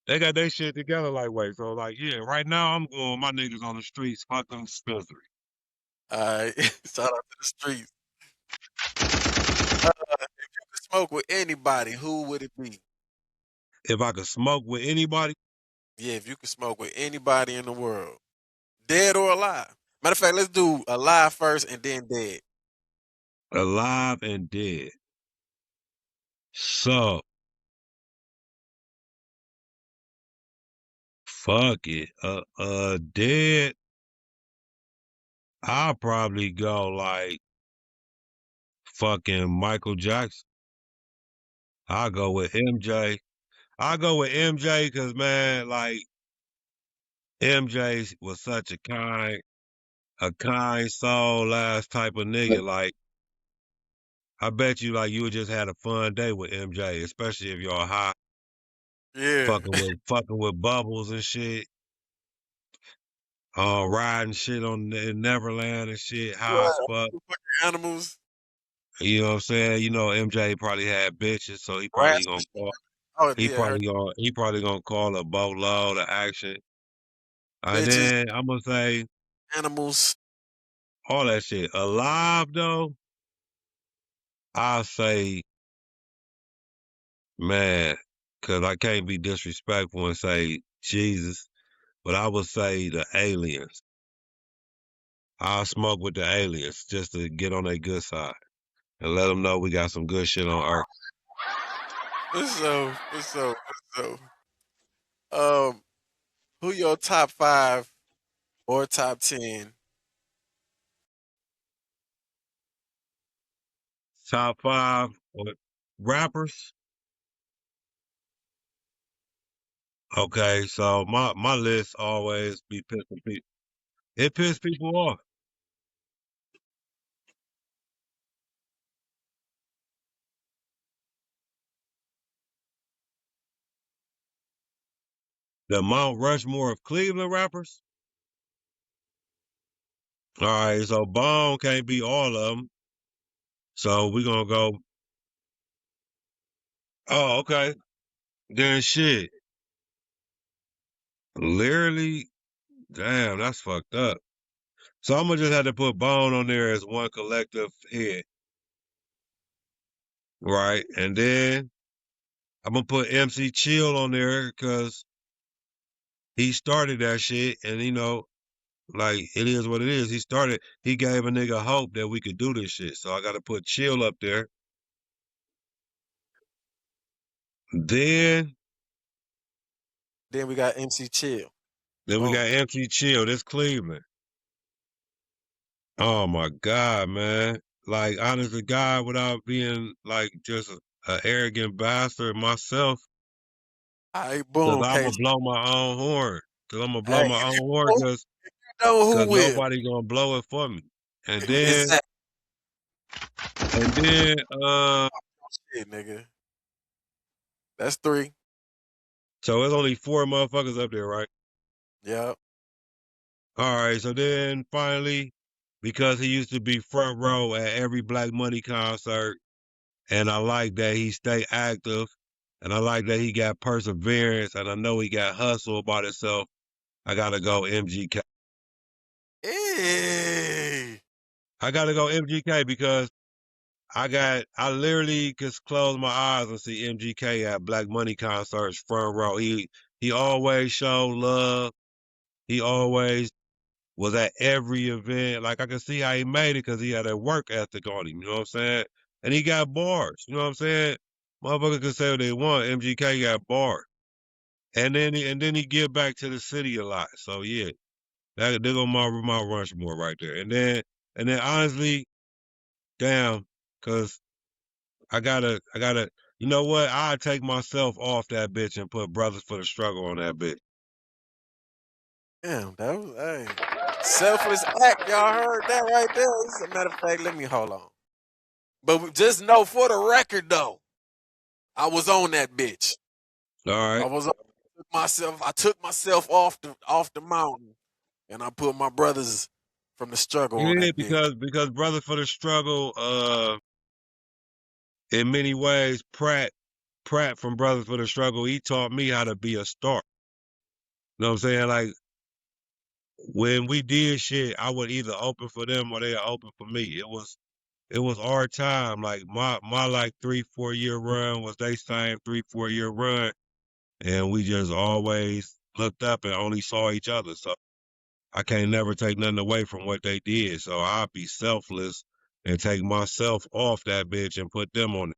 They got their shit together like wait. So like yeah, right now I'm going my niggas on the streets, fuck them dispensary. All right. Shout out to the streets. If you could smoke with anybody, who would it be? If I could smoke with anybody, Yeah, if you could smoke with anybody in the world, dead or alive. Matter of fact, let's do alive first and then dead. alive and dead. So fuck it. Dead, I'll probably go like fucking Michael Jackson. I'll go with MJ. I'll go with MJ because man, like MJ was such a kind soul ass type of nigga. Like I bet you like you would just had a fun day with MJ, especially if you're high, Yeah. fucking with bubbles and shit, riding shit on in Neverland and shit, high as What? fuck. Animals, You know what I'm saying? You know, MJ probably had bitches, so rats and shit. Oh, yeah, her he probably gonna call a boatload of action. And bitches, then I'm gonna say animals. all that shit. Alive though, I'll say, man, cause I can't be disrespectful and say Jesus, but I would say the aliens. I'll smoke with the aliens just to get on their good side and let them know we got some good shit on Earth. So. Um, who your top 5 or top 10? Top five rappers. Okay, so my list always be pissing people. It piss people off. The Mount Rushmore of Cleveland rappers. All right, so Bone can't be all of them. So we gonna go. Oh, okay. Then shit. Literally, damn, that's fucked up. So I'm gonna just have to put Bone on there as one collective head, right? And then I'm gonna put MC Chill on there because he started that shit, and you know, like it is what it is. He started. He gave a nigga hope that we could do this shit. So I gotta put Chill up there. Then, Then we got MC Chill. then we Boom. got MC Chill. This Cleveland. Oh my God, man. Like, honest to God, without being like just a arrogant bastard myself, All right, because boom, I'm gonna Case. blow my own horn. Because I'm gonna blow Hey, my if own you horn know, you know because who will. nobody gonna blow it for me. And then, Exactly. and then, Shit, nigga. That's 3. so it's only four motherfuckers up there, right? Yep. All right. So then finally, because he used to be front row at every Black Money concert, and I like that he stay active, and I like that he got perseverance, and I know he got hustle about himself. I gotta go MGK. Hey. I gotta go MGK because I literally just close my eyes and see MGK at Black Money concerts front row. He always showed love. He always was at every event. Like I can see how he made it because he had a work ethic on him. You know what I'm saying? And he got bars. You know what I'm saying? Motherfucker can say what they want. MGK got bars. And then he give back to the city a lot. So yeah, there go my Rushmore right there. And then honestly, damn, cause I gotta you know what? I take myself off that bitch and put Brothers for the Struggle on that bitch. Damn, that was hey. Selfless act. Y'all heard that right there? As a matter of fact, let me hold on. But just know for the record though, I was on that bitch. All I right. was myself. I took myself off the mountain, and I put my brothers from the struggle on Yeah, that bitch. because brother for the struggle, in many ways, Pratt from Brothers for the Struggle, he taught me how to be a star. You know what I'm saying? Like when we did shit, I would either open for them or they would open for me. It was our time. Like my like 3-4 year run was they same 3-4 year run, and we just always looked up and only saw each other. So I can't never take nothing away from what they did. So I'll be selfless and take myself off that bitch and put them on it.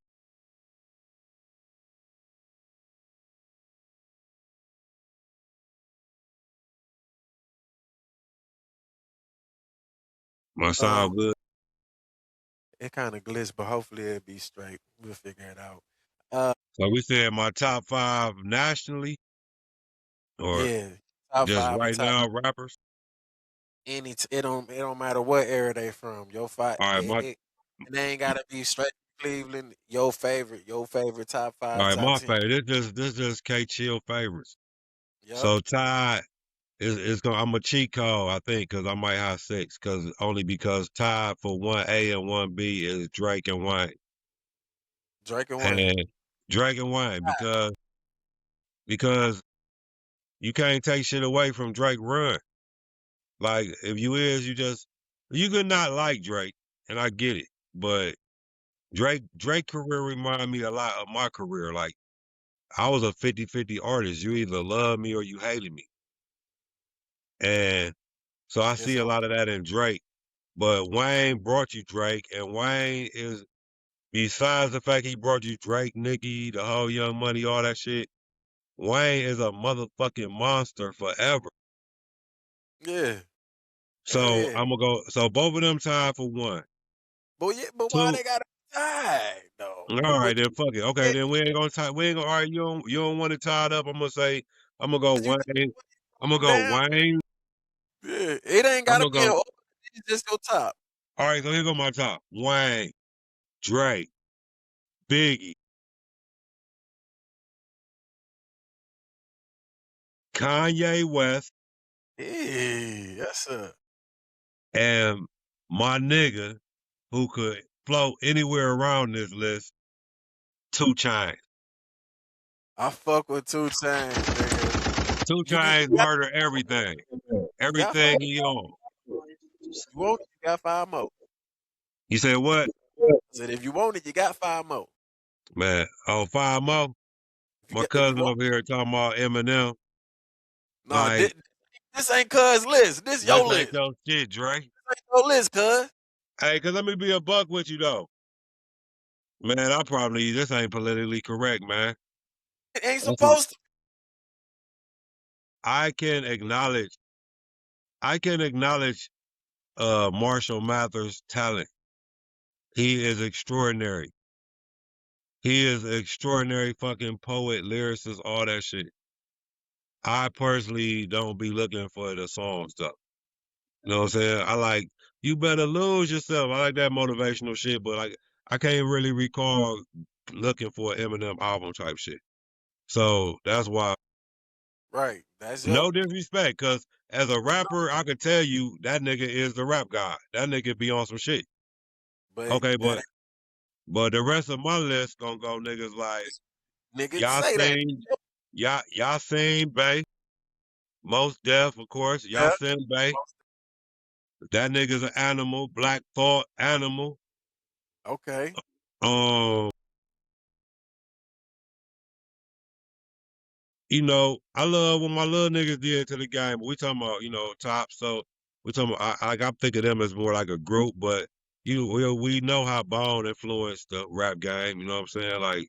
My Um, sound good. it kind of glitched, but hopefully it'll be straight. We'll figure it out. So we said my top 5 nationally or Yeah, top just five or right top now rappers. it don't matter what era they from. Your five All right, and they ain't gotta be straight Cleveland. Your favorite top all five, right, top my 10. favorite. This just K Chill favorites. Yep. So Ty is gonna. I'm a cheat code, I think, because I might have 6. Because only because tied for 1A and 1B is Drake and Wayne, Drake and Wayne. and Drake and Wayne because you can't take shit away from Drake run. Like if you could not like Drake, and I get it, but Drake career remind me a lot of my career. Like I was a 50-50 artist. You either love me or you hated me. And so I It's see a on. lot of that in Drake. But Wayne brought you Drake, and Wayne is, besides the fact he brought you Drake, Nicki, the whole Young Money, all that shit, Wayne is a motherfucking monster forever. Yeah. Hell So yeah. I'm gonna go. So both of them tied for 1. But why 2. they gotta tie though? All What right, then fuck it. Okay, you then we ain't gonna tie. We ain't gonna. All right, you don't want it tied up. I'm gonna say I'm gonna go you Wayne. I'm gonna you go down? Wayne. Yeah. It ain't I'm gotta gonna be an go. order. It's just your top. All right, so here go my top. Wayne, Drake, Biggie, Kanye West, Yeah, that's a and my nigga who could float anywhere around this list, 2 Chainz. I fuck with 2 Chainz, nigga. 2 You Chainz got murder everything. you got five. Everything he on. You want it, you got 5 more. You said what? I said if you want it, you got 5 more. Man, on 5 more. My If you cousin want over here talking about Eminem. no, Like, this ain't cuz list. This your this ain't list. your shit, Dre. This ain't your list, cuz. Hey, cause let me be a buck with you though. Man, this ain't politically correct, man. It ain't That's a, supposed to. I can acknowledge I can acknowledge Marshall Mathers' talent. He is extraordinary. He is an extraordinary fucking poet, lyricist, all that shit. I personally don't be looking for the song stuff. You know what I'm saying? I like you better lose yourself. I like that motivational shit, but like I can't really recall looking for an Eminem album type shit. So that's why Right. That's your no disrespect, cause as a no, rapper, I could tell you that nigga is the rap god. That nigga be on some shit. but Okay, that but the rest of my list gonna go niggas like ain't nigga say that. Yasin, Yasin Bey, Most Def, of course, Yeah. Yasin Bey. That nigga's an animal, Black Thought animal. Okay. Um, I love what my little niggas did to the game, but we talking about, top. So we talking about, I think of them as more like a group, but we know how Bone influenced the rap game. You know what I'm saying? Like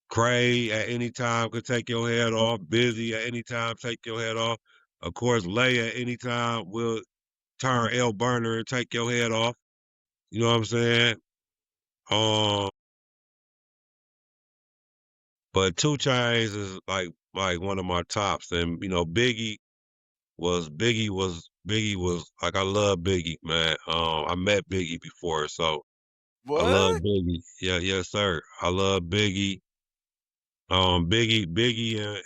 Cray at any time could take your head off. Busy at any time take your head off. Of course, Lay at any time will turn L burner and take your head off. You know what I'm saying? Um, but 2 Chainz is like one of my tops, and Biggie was Biggie was like I love Biggie, man. I met Biggie before, so I love What? Biggie. Yeah, yes, sir. I love Biggie. Biggie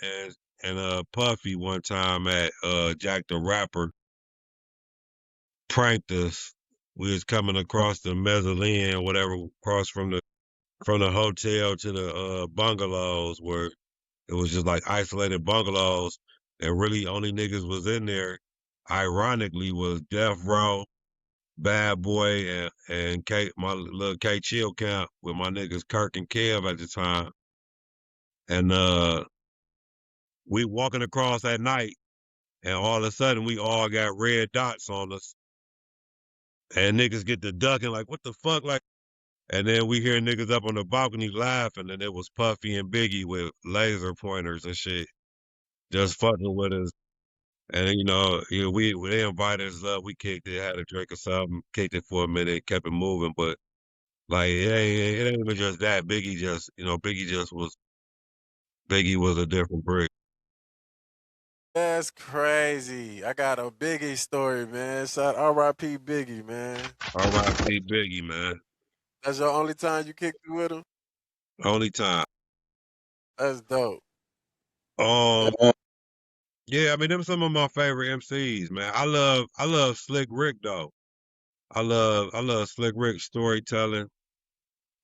and Puffy one time at Jack the Rapper pranked us. We was coming across the mezzanine or whatever, across from the hotel to the bungalows where it was just like isolated bungalows and really only niggas was in there. Ironically was Death Row, Bad Boy and K my little K Chill Camp with my niggas Kirk and Kev at the time. And we walking across at night and all of a sudden we all got red dots on us and niggas get to ducking like what the fuck like and then we hear niggas up on the balcony laughing and it was Puffy and Biggie with laser pointers and shit just fucking with us. And they invited us up. We kicked it, had a drink or something, kicked it for a minute, kept it moving. But like it ain't even just that. Biggie was a different breed. That's crazy. I got a Biggie story, man. Shout R.I.P. Biggie, man. R.I.P. Biggie, man. That's your only time you kicked it with him? Only time. That's dope. Um, yeah, I mean them some of my favorite MCs, man. I love Slick Rick though. I love Slick Rick storytelling.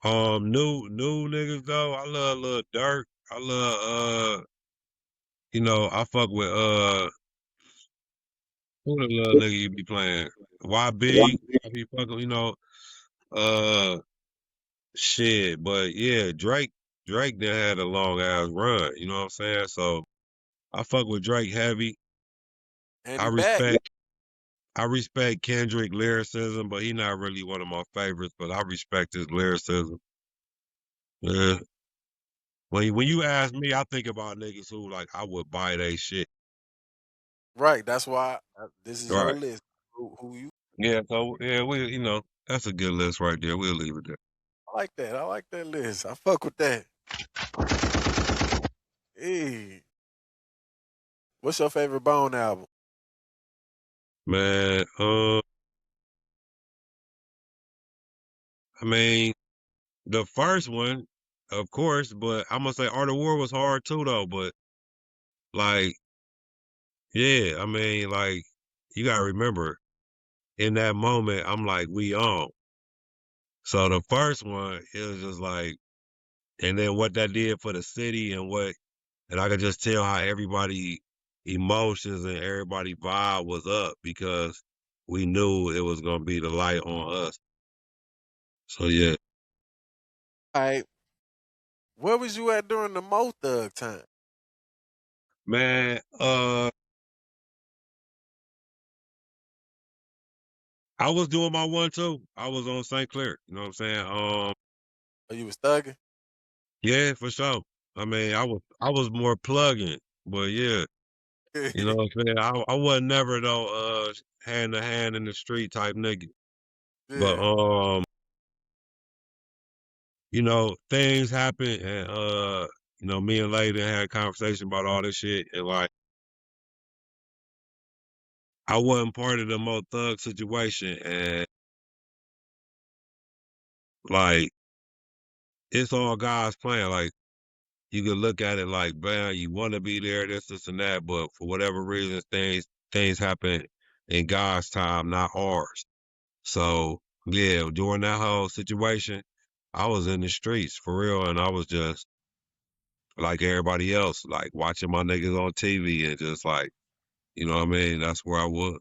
New niggas though. I love Lil Durk. I love I fuck with who the little nigga you be playing? YB. I be fucking, uh shit. But yeah, Drake done had a long ass run, you know what I'm saying? So I fuck with Drake heavy. And I he back. respect I respect Kendrick lyricism, but he not really one of my favorites, but I respect his lyricism. Yeah. When you ask me, I think about niggas who like I would buy they shit. Right. That's why this is your Right. list. Who you Yeah, so yeah, that's a good list right there. We'll leave it there. I like that. I like that list. I fuck with that. Hey. What's your favorite Bone album? Man, I mean, the first one, of course, but I'm gonna say Art of War was hard too though, but like, yeah, I mean, like, you gotta remember, in that moment, I'm like, we on. So the first one, it was just like, and then what that did for the city and I could just tell how everybody emotions and everybody vibe was up because we knew it was gonna be the light on us. So yeah, All right. Where was you at during the Mo Thug time? man, I was doing my one too. I was on St. Clair. You know what I'm saying? Oh, you was thugging? Yeah, for sure. I mean, I was more plugging, but yeah, you know what I'm saying. I wasn't never though hand to hand in the street type nigga. But Yeah. things happen and me and Lady had a conversation about all this shit and like I wasn't part of the Mo Thug situation and like it's all God's plan. Like you could look at it like, man, you want to be there, this, and that, but for whatever reason, things happen in God's time, not ours. So yeah, during that whole situation, I was in the streets for real, and I was just like everybody else, like watching my niggas on TV and just like, you know what I mean? That's where I was.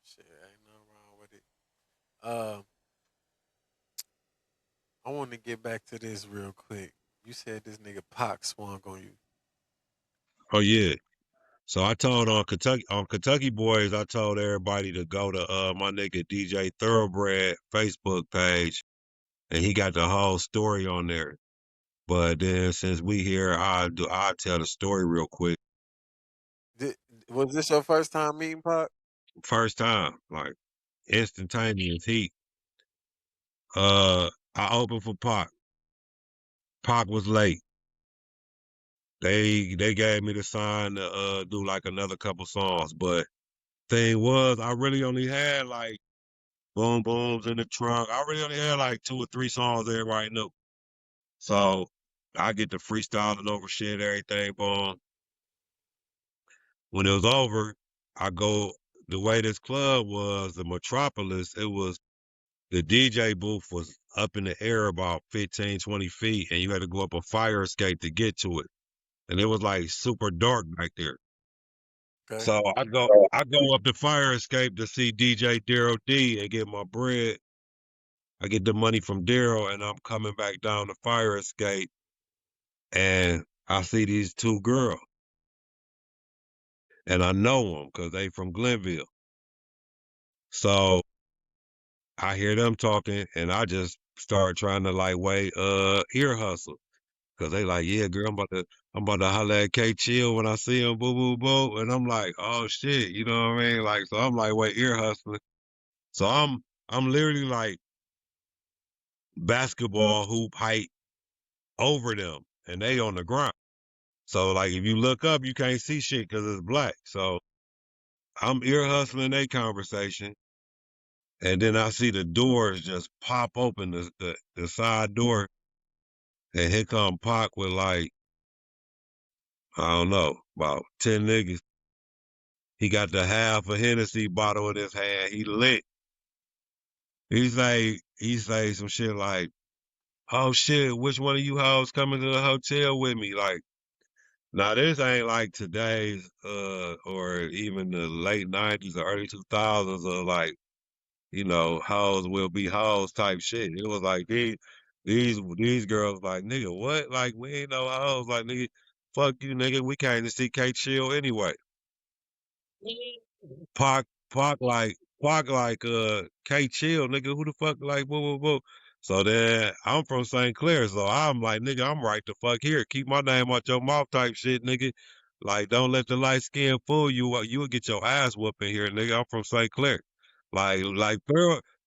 Shit, ain't nothing wrong with it. Um, I want to get back to this real quick. You said this nigga Pac swung on you. Oh yeah. So I told on Kentucky Boys, I told everybody to go to my nigga DJ Thoroughbred Facebook page, and he got the whole story on there. But then since we here, I'll tell the story real quick. Did, was this your first time meeting Pac? First time, like instantaneous heat. I opened for Pac. Pac was late. They gave me the sign to do like another couple songs, but thing was, I really only had like boom booms in the trunk. I really only had like 2 or 3 songs everybody knew. So I get to freestyling over shit, everything, boom. When it was over, I go the way this club was, the Metropolis, it was the DJ booth was up in the air about 15, 20 feet, and you had to go up a fire escape to get to it. And it was like super dark back there. Okay. So I go up the fire escape to see DJ Daryl D and get my bread. I get the money from Daryl, and I'm coming back down the fire escape, and I see these 2 girls, and I know them because they from Glenville. So I hear them talking, and I just start trying to like wait, ear hustle, cause they like, yeah, girl, I'm about to holler at K Chill when I see him, boo, boo, boo, and I'm like, oh shit, you know what I mean? Like, so I'm like, wait, ear hustling. So I'm literally like basketball hoop height over them, and they on the ground. So like, if you look up, you can't see shit cause it's black. So I'm ear hustling their conversation, and then I see the doors just pop open, the side door. And here come Pac with like, I don't know, about 10 niggas. He got the half a Hennessy bottle in his hand. He lit. He say some shit like, oh shit, which one of you hoes coming to the hotel with me? Like, now this ain't like today's or even the late 90s or early 2000s or like, hoes will be hoes type shit. It was like these girls like, nigga, what? Like, we ain't no hoes. Like, nigga, fuck you, nigga. We came to see K Chill anyway. Pac, Pac like, K Chill, nigga. Who the fuck like, whoa, whoa, whoa. So then I'm from St. Clair, so I'm like, nigga, I'm right the fuck here. Keep my name out your mouth type shit, nigga. Like, don't let the light skin fool you. You will get your ass whooped in here, nigga. I'm from St. Clair. Like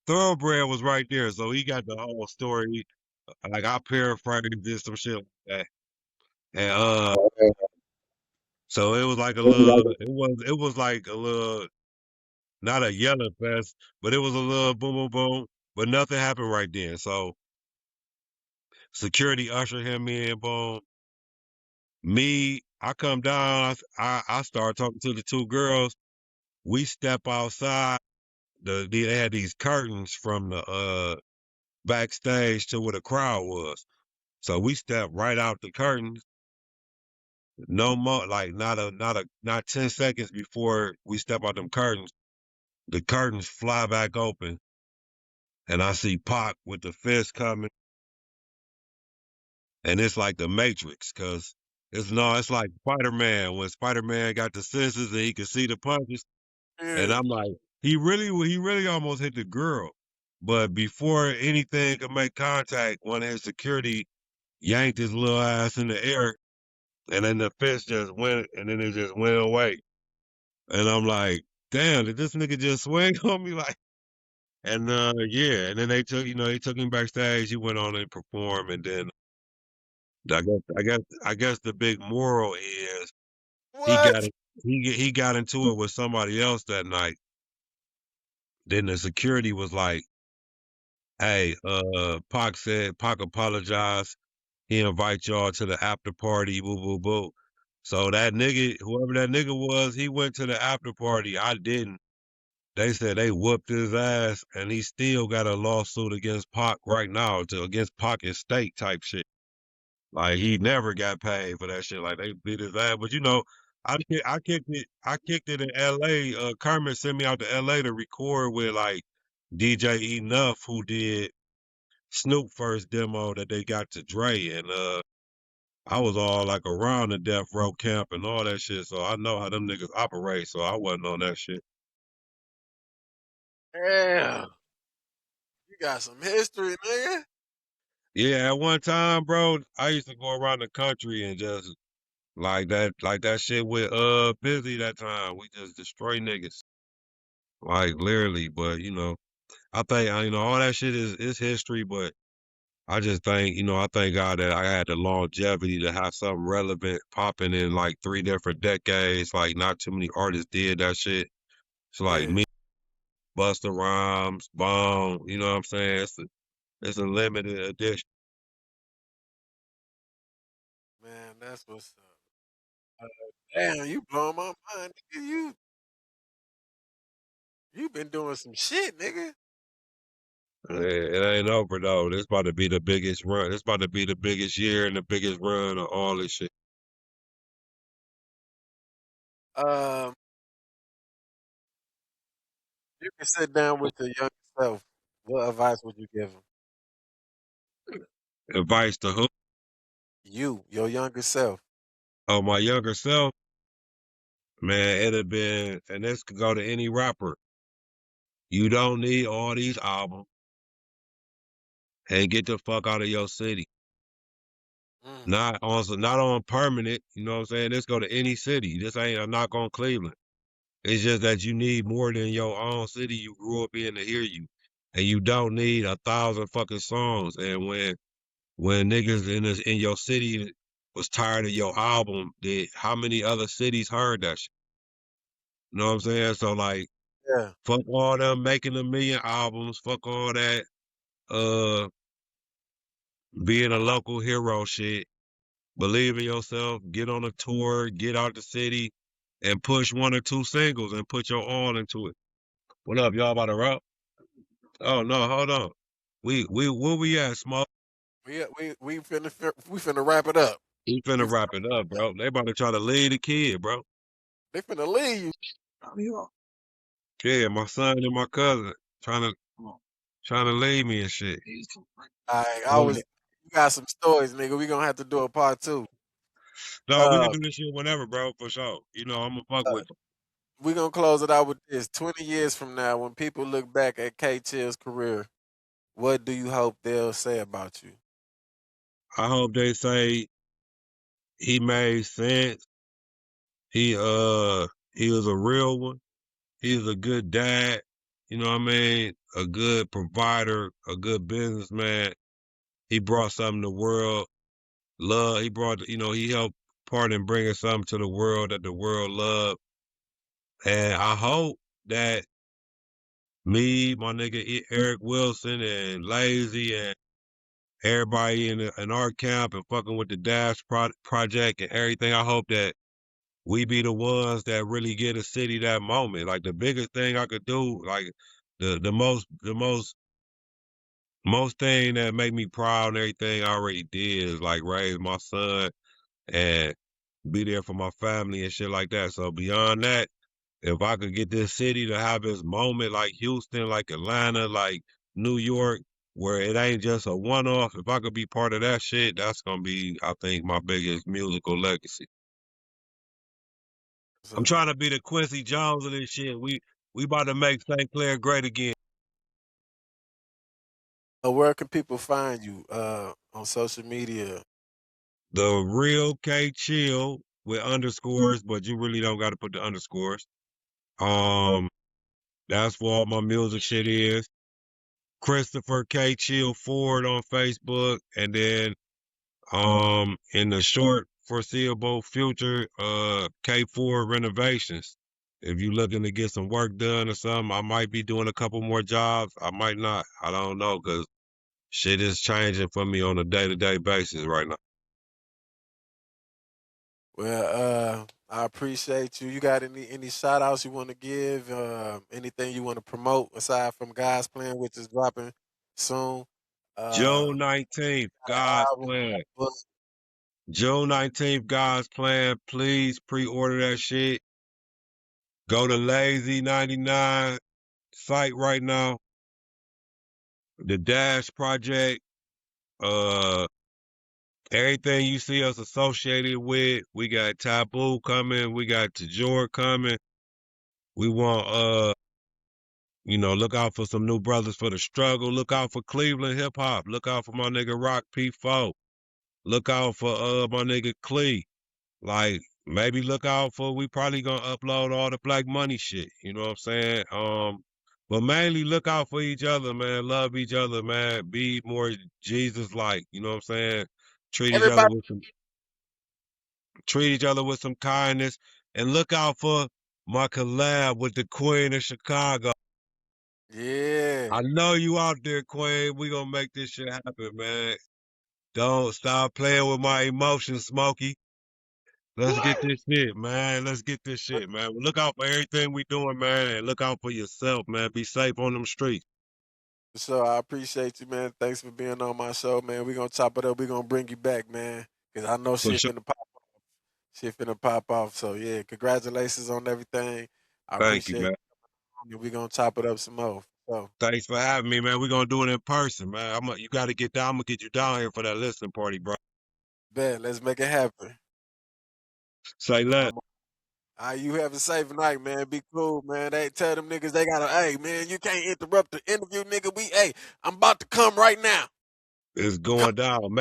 Thoroughbred was right there, so he got the whole story. Like I paraphrased this some shit like that. And so it was like a little it was like a little, not a yelling fest, but it was a little boom boom boom. But nothing happened right then. So security ushered him in, boom. I come down, I start talking to the 2 girls. We step outside. They had these curtains from the backstage to where the crowd was. So we stepped right out the curtains. No more, like not 10 seconds before we step out them curtains, the curtains fly back open, and I see Pac with the fist coming, and it's like the Matrix, cause it's like Spider-Man when Spider-Man got the senses and he could see the punches, and Yeah. I'm like, he really almost hit the girl, but before anything could make contact, one of his security yanked his little ass in the air, and then the fist just went, and then it just went away. And I'm like, damn, did this nigga just swing on me? Like, and yeah, and then they took him backstage. He went on and performed, and then I guess the big moral is he got What? it. He got into it with somebody else that night. Then the security was like, "Hey, Pac apologized. He invite y'all to the after party. Boo boo boo." So that nigga, whoever that nigga was, he went to the after party. I didn't. They said they whooped his ass, and he still got a lawsuit against Pac right now against Pac estate type shit. Like he never got paid for that shit. Like they beat his ass. But I kicked it in L.A. Kermit sent me out to L.A. to record with like DJ Enough, who did Snoop first demo that they got to Dre, and I was all like around the death row camp and all that shit. So I know how them niggas operate. So I wasn't on that shit. Damn. You got some history, nigga. Yeah, at one time, bro, I used to go around the country and just like that shit with Busy that time. We just destroy niggas. Like literally, but I think all that shit is history, but I just think, I thank God that I had the longevity to have something relevant popping in like 3 different decades. Like not too many artists did that shit. It's like Yeah, me, Busta Rhymes, Bone. You know what I'm saying? It's a limited edition. man, that's what's up. Damn, you blowing my mind, nigga. You been doing some shit, nigga. It ain't over though. This about to be the biggest run. This about to be the biggest year and the biggest run of all this shit. Um, you can sit down with your younger self. What advice would you give him? Advice to who? You, your younger self. Oh, my younger self, man, it'd have been, and this could go to any rapper. You don't need all these albums and get the fuck out of your city. Mm, Not on permanent, you know what I'm saying? This go to any city. This ain't a knock on Cleveland. It's just that you need more than your own city you grew up in to hear you. And you don't need 1,000 fucking songs. And when niggas in your city was tired of your album, how many other cities heard that shit? You know what I'm saying? So like, yeah, fuck all them making a million albums. Fuck all that uh being a local hero shit. Believe in yourself. Get on a tour. Get out the city, and push one or two singles and put your all into it. What up, y'all? About to rock? Oh no, hold on. We where we at, Smoke? we finna wrap it up. We We finna finna wrap it wrap up, it up. bro. They about to try to lead the kid, bro. They finna leave you. Yeah, my son and my cousin trying to trying to lead me and shit. All right, Um, you got some stories, nigga. We gonna have to do a part two. no, we can Uh, do this shit whenever, bro, for sure. You know, I'm gonna fuck uh with you. we gonna close it out with this. 20 years from now, when people look back at K Chill's career, what do you hope they'll say about you? I hope they say he made sense. He he was a real one. He was a good dad. You know what I mean? A good provider, a good businessman. He brought something to the world. Love. He brought, he helped part in bringing something to the world that the world loved. And I hope that me, my nigga Eric Wilson, and Lazy, and everybody in our camp and fucking with the Project and everything. I hope that we be the ones that really get a city that moment. Like the biggest thing I could do, like the most thing that make me proud and everything I already did is like raise my son and be there for my family and shit like that. So beyond that, if I could get this city to have its moment like Houston, like Atlanta, like New York, where it ain't just a one off, if I could be part of that shit, that's gonna be, I think, my biggest musical legacy. I'm So, trying to be the Quincy Jones of this shit. We about to make St. Clair great again. where can people find you on social media? The real K Chill with underscores, but you really don't gotta put the underscores. Um, that's where all my music shit is. Christopher K Chill Ford on Facebook, and then in the short foreseeable future, K4 renovations. If you looking to get some work done or something, I might be doing a couple more jobs. I might not. I don't know because shit is changing for me on a day-to-day basis right now. Well, I appreciate you. You got any shout outs you want to give? Anything you want to promote aside from Guys Playing, which is dropping soon? June 19th, God's Album, plan. book. June 19th, God's plan. Please pre-order that shit. Go to Lazy 99 site right now. The Dash Project. Uh Everything you see us associated with, we got Taboo coming, we got Tajor coming. We want look out for some new brothers for the struggle. Look out for Cleveland hip hop. Look out for my nigga Rock P4. Look out for my nigga Clee. Like maybe look out for we probably gonna upload all the Black Money shit. You know what I'm saying? But mainly look out for each other, man. Love each other, man. Be more Jesus like. You know what I'm saying? Treat each other Everybody, with some treat each other with some kindness and look out for my collab with the Queen of Chicago. Yeah. I know you out there, Queen. We gonna make this shit happen, man. Don't stop playing with my emotions, Smokey. Let's get What? this shit, man. Let's get this shit, man. Look out for everything we doing, man, and look out for yourself, man. Be safe on them streets. So I appreciate you, man. Thanks for being on my show, man. We're gonna chop it up. We're gonna bring you back, man. Cause I know For shit sure. finna pop off. Shit finna pop off. So yeah, congratulations on everything. I Thank you, appreciate man. it. We're gonna chop it up some more. So Thanks for having me, man. We're gonna do it in person, man. You gotta get down. I'm gonna get you down here for that listening party, bro. bet, let's make it happen. Say less. You have a safe night, man. Be cool, man. They tell them niggas they gotta, hey man, you can't interrupt the interview, nigga. I'm about to come right now. It's going down.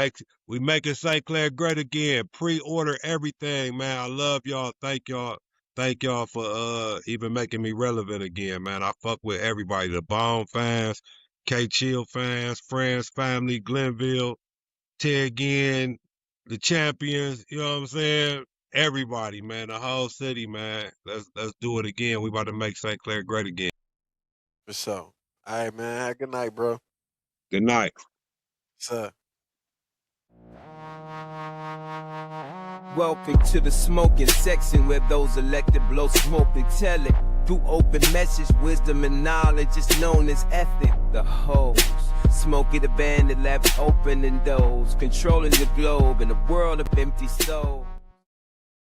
We making St. Clair great again. Pre-order everything, man. I love y'all. Thank y'all. Thank y'all for even making me relevant again, man. I fuck with everybody. The Bone fans, K Chill fans, friends, family, Glenville, Ted again, the champions, you know what I'm saying? Everybody, man. The whole city, man. Let's do it again. We about to make St. Clair great again. For sure. All right, man. Have a good night, bro. Good night. Sir. Welcome to the smoking section where those elected blow smoke and tell it. Through open message, wisdom and knowledge is known as ethic. The hoes, Smokey the Bandit, labs open and those controlling the globe in a world of empty souls.